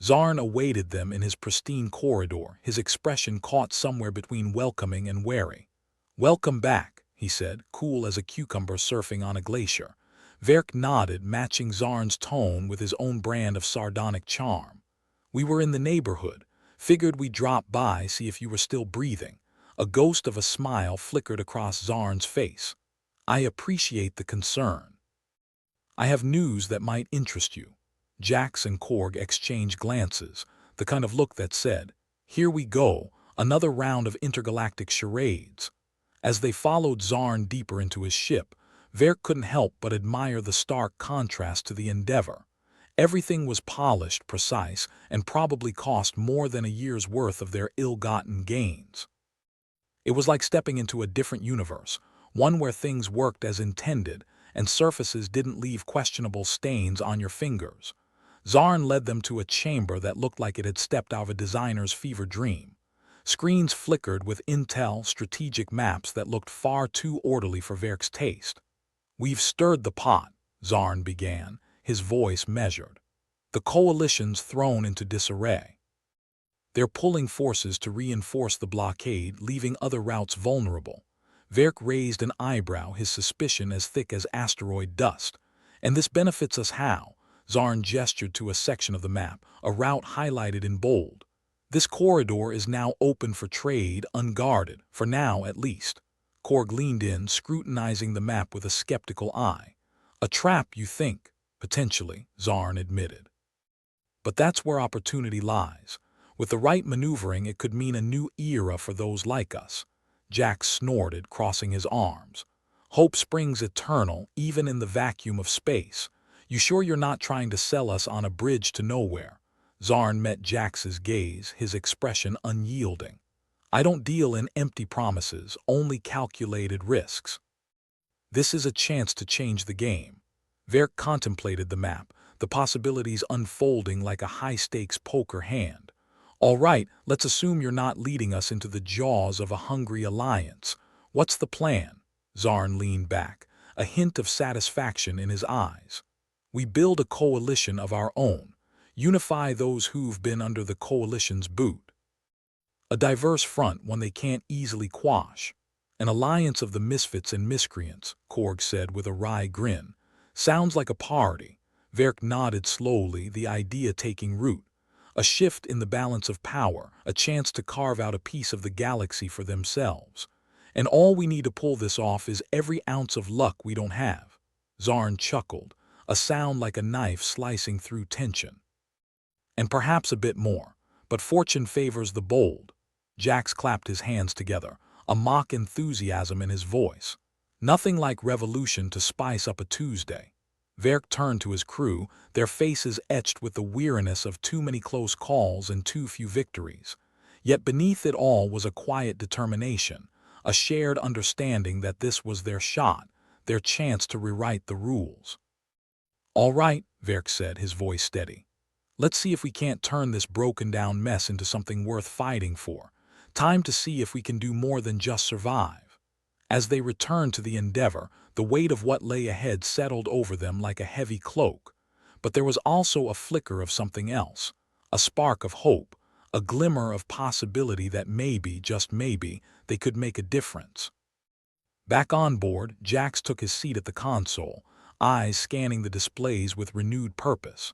Zarn awaited them in his pristine corridor, his expression caught somewhere between welcoming and wary. "Welcome back," he said, cool as a cucumber surfing on a glacier. Verk nodded, matching Zarn's tone with his own brand of sardonic charm. "We were in the neighborhood. Figured we'd drop by, see if you were still breathing." A ghost of a smile flickered across Zarn's face. "I appreciate the concern. I have news that might interest you." Jax and Korg exchanged glances, the kind of look that said, "Here we go, another round of intergalactic charades." As they followed Zarn deeper into his ship, Verk couldn't help but admire the stark contrast to the Endeavor. Everything was polished, precise, and probably cost more than a year's worth of their ill-gotten gains. It was like stepping into a different universe, one where things worked as intended and surfaces didn't leave questionable stains on your fingers. Zarn led them to a chamber that looked like it had stepped out of a designer's fever dream. Screens flickered with intel strategic maps that looked far too orderly for Verk's taste. "We've stirred the pot," Zarn began, his voice measured. "The coalition's thrown into disarray. They're pulling forces to reinforce the blockade, leaving other routes vulnerable." Verk raised an eyebrow, his suspicion as thick as asteroid dust. "And this benefits us how?" Zarn gestured to a section of the map, a route highlighted in bold. "This corridor is now open for trade, unguarded, for now at least." Korg leaned in, scrutinizing the map with a skeptical eye. "A trap, you think?" "Potentially," Zarn admitted. "But that's where opportunity lies. With the right maneuvering, it could mean a new era for those like us." Jack snorted, crossing his arms. "Hope springs eternal, even in the vacuum of space. You sure you're not trying to sell us on a bridge to nowhere?" Zarn met Jax's gaze, his expression unyielding. "I don't deal in empty promises, only calculated risks. This is a chance to change the game." Verk contemplated the map, the possibilities unfolding like a high-stakes poker hand. "All right, let's assume you're not leading us into the jaws of a hungry alliance. What's the plan?" Zarn leaned back, a hint of satisfaction in his eyes. "We build a coalition of our own, unify those who've been under the coalition's boot. A diverse front, one they can't easily quash. An alliance of the misfits and miscreants," Korg said with a wry grin. "Sounds like a party." Verk nodded slowly, the idea taking root. A shift in the balance of power, a chance to carve out a piece of the galaxy for themselves. "And all we need to pull this off is every ounce of luck we don't have." Zarn chuckled, a sound like a knife slicing through tension. "And perhaps a bit more, but fortune favors the bold." Jax clapped his hands together, a mock enthusiasm in his voice. "Nothing like revolution to spice up a Tuesday." Verk turned to his crew, their faces etched with the weariness of too many close calls and too few victories. Yet beneath it all was a quiet determination, a shared understanding that this was their shot, their chance to rewrite the rules. "All right," Verk said, his voice steady. "Let's see if we can't turn this broken-down mess into something worth fighting for. Time to see if we can do more than just survive." As they returned to the endeavor, the weight of what lay ahead settled over them like a heavy cloak. But there was also a flicker of something else, a spark of hope, a glimmer of possibility that maybe, just maybe, they could make a difference. Back on board, Jax took his seat at the console, eyes scanning the displays with renewed purpose.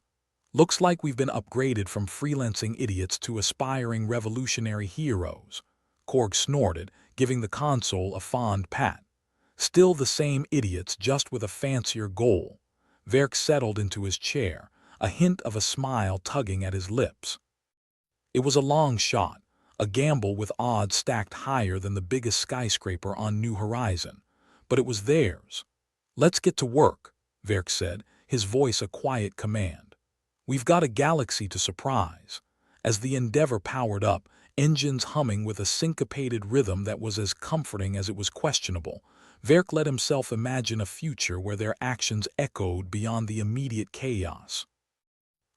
"Looks like we've been upgraded from freelancing idiots to aspiring revolutionary heroes." Korg snorted, giving the console a fond pat. "Still the same idiots, just with a fancier goal." Verk settled into his chair, a hint of a smile tugging at his lips. It was a long shot, a gamble with odds stacked higher than the biggest skyscraper on New Horizon. But it was theirs. "Let's get to work," Verk said, his voice a quiet command. "We've got a galaxy to surprise." As the Endeavor powered up, engines humming with a syncopated rhythm that was as comforting as it was questionable, Verk let himself imagine a future where their actions echoed beyond the immediate chaos.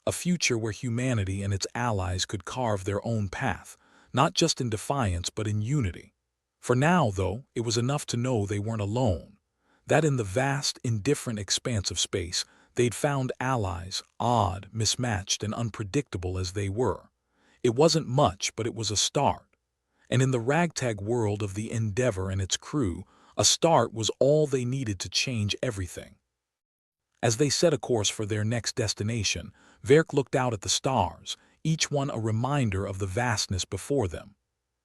A future where humanity and its allies could carve their own path, not just in defiance but in unity. For now, though, it was enough to know they weren't alone. That in the vast, indifferent expanse of space, they'd found allies, odd, mismatched, and unpredictable as they were. It wasn't much, but it was a start. And in the ragtag world of the Endeavor and its crew, a start was all they needed to change everything. As they set a course for their next destination, Verk looked out at the stars, each one a reminder of the vastness before them.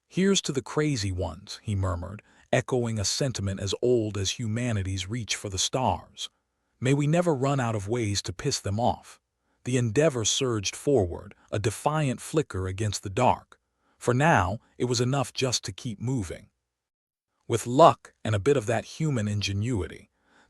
"Here's to the crazy ones," he murmured, echoing a sentiment as old as humanity's reach for the stars. "May we never run out of ways to piss them off." The Endeavor surged forward, a defiant flicker against the dark. For now, it was enough just to keep moving. With luck and a bit of that human ingenuity,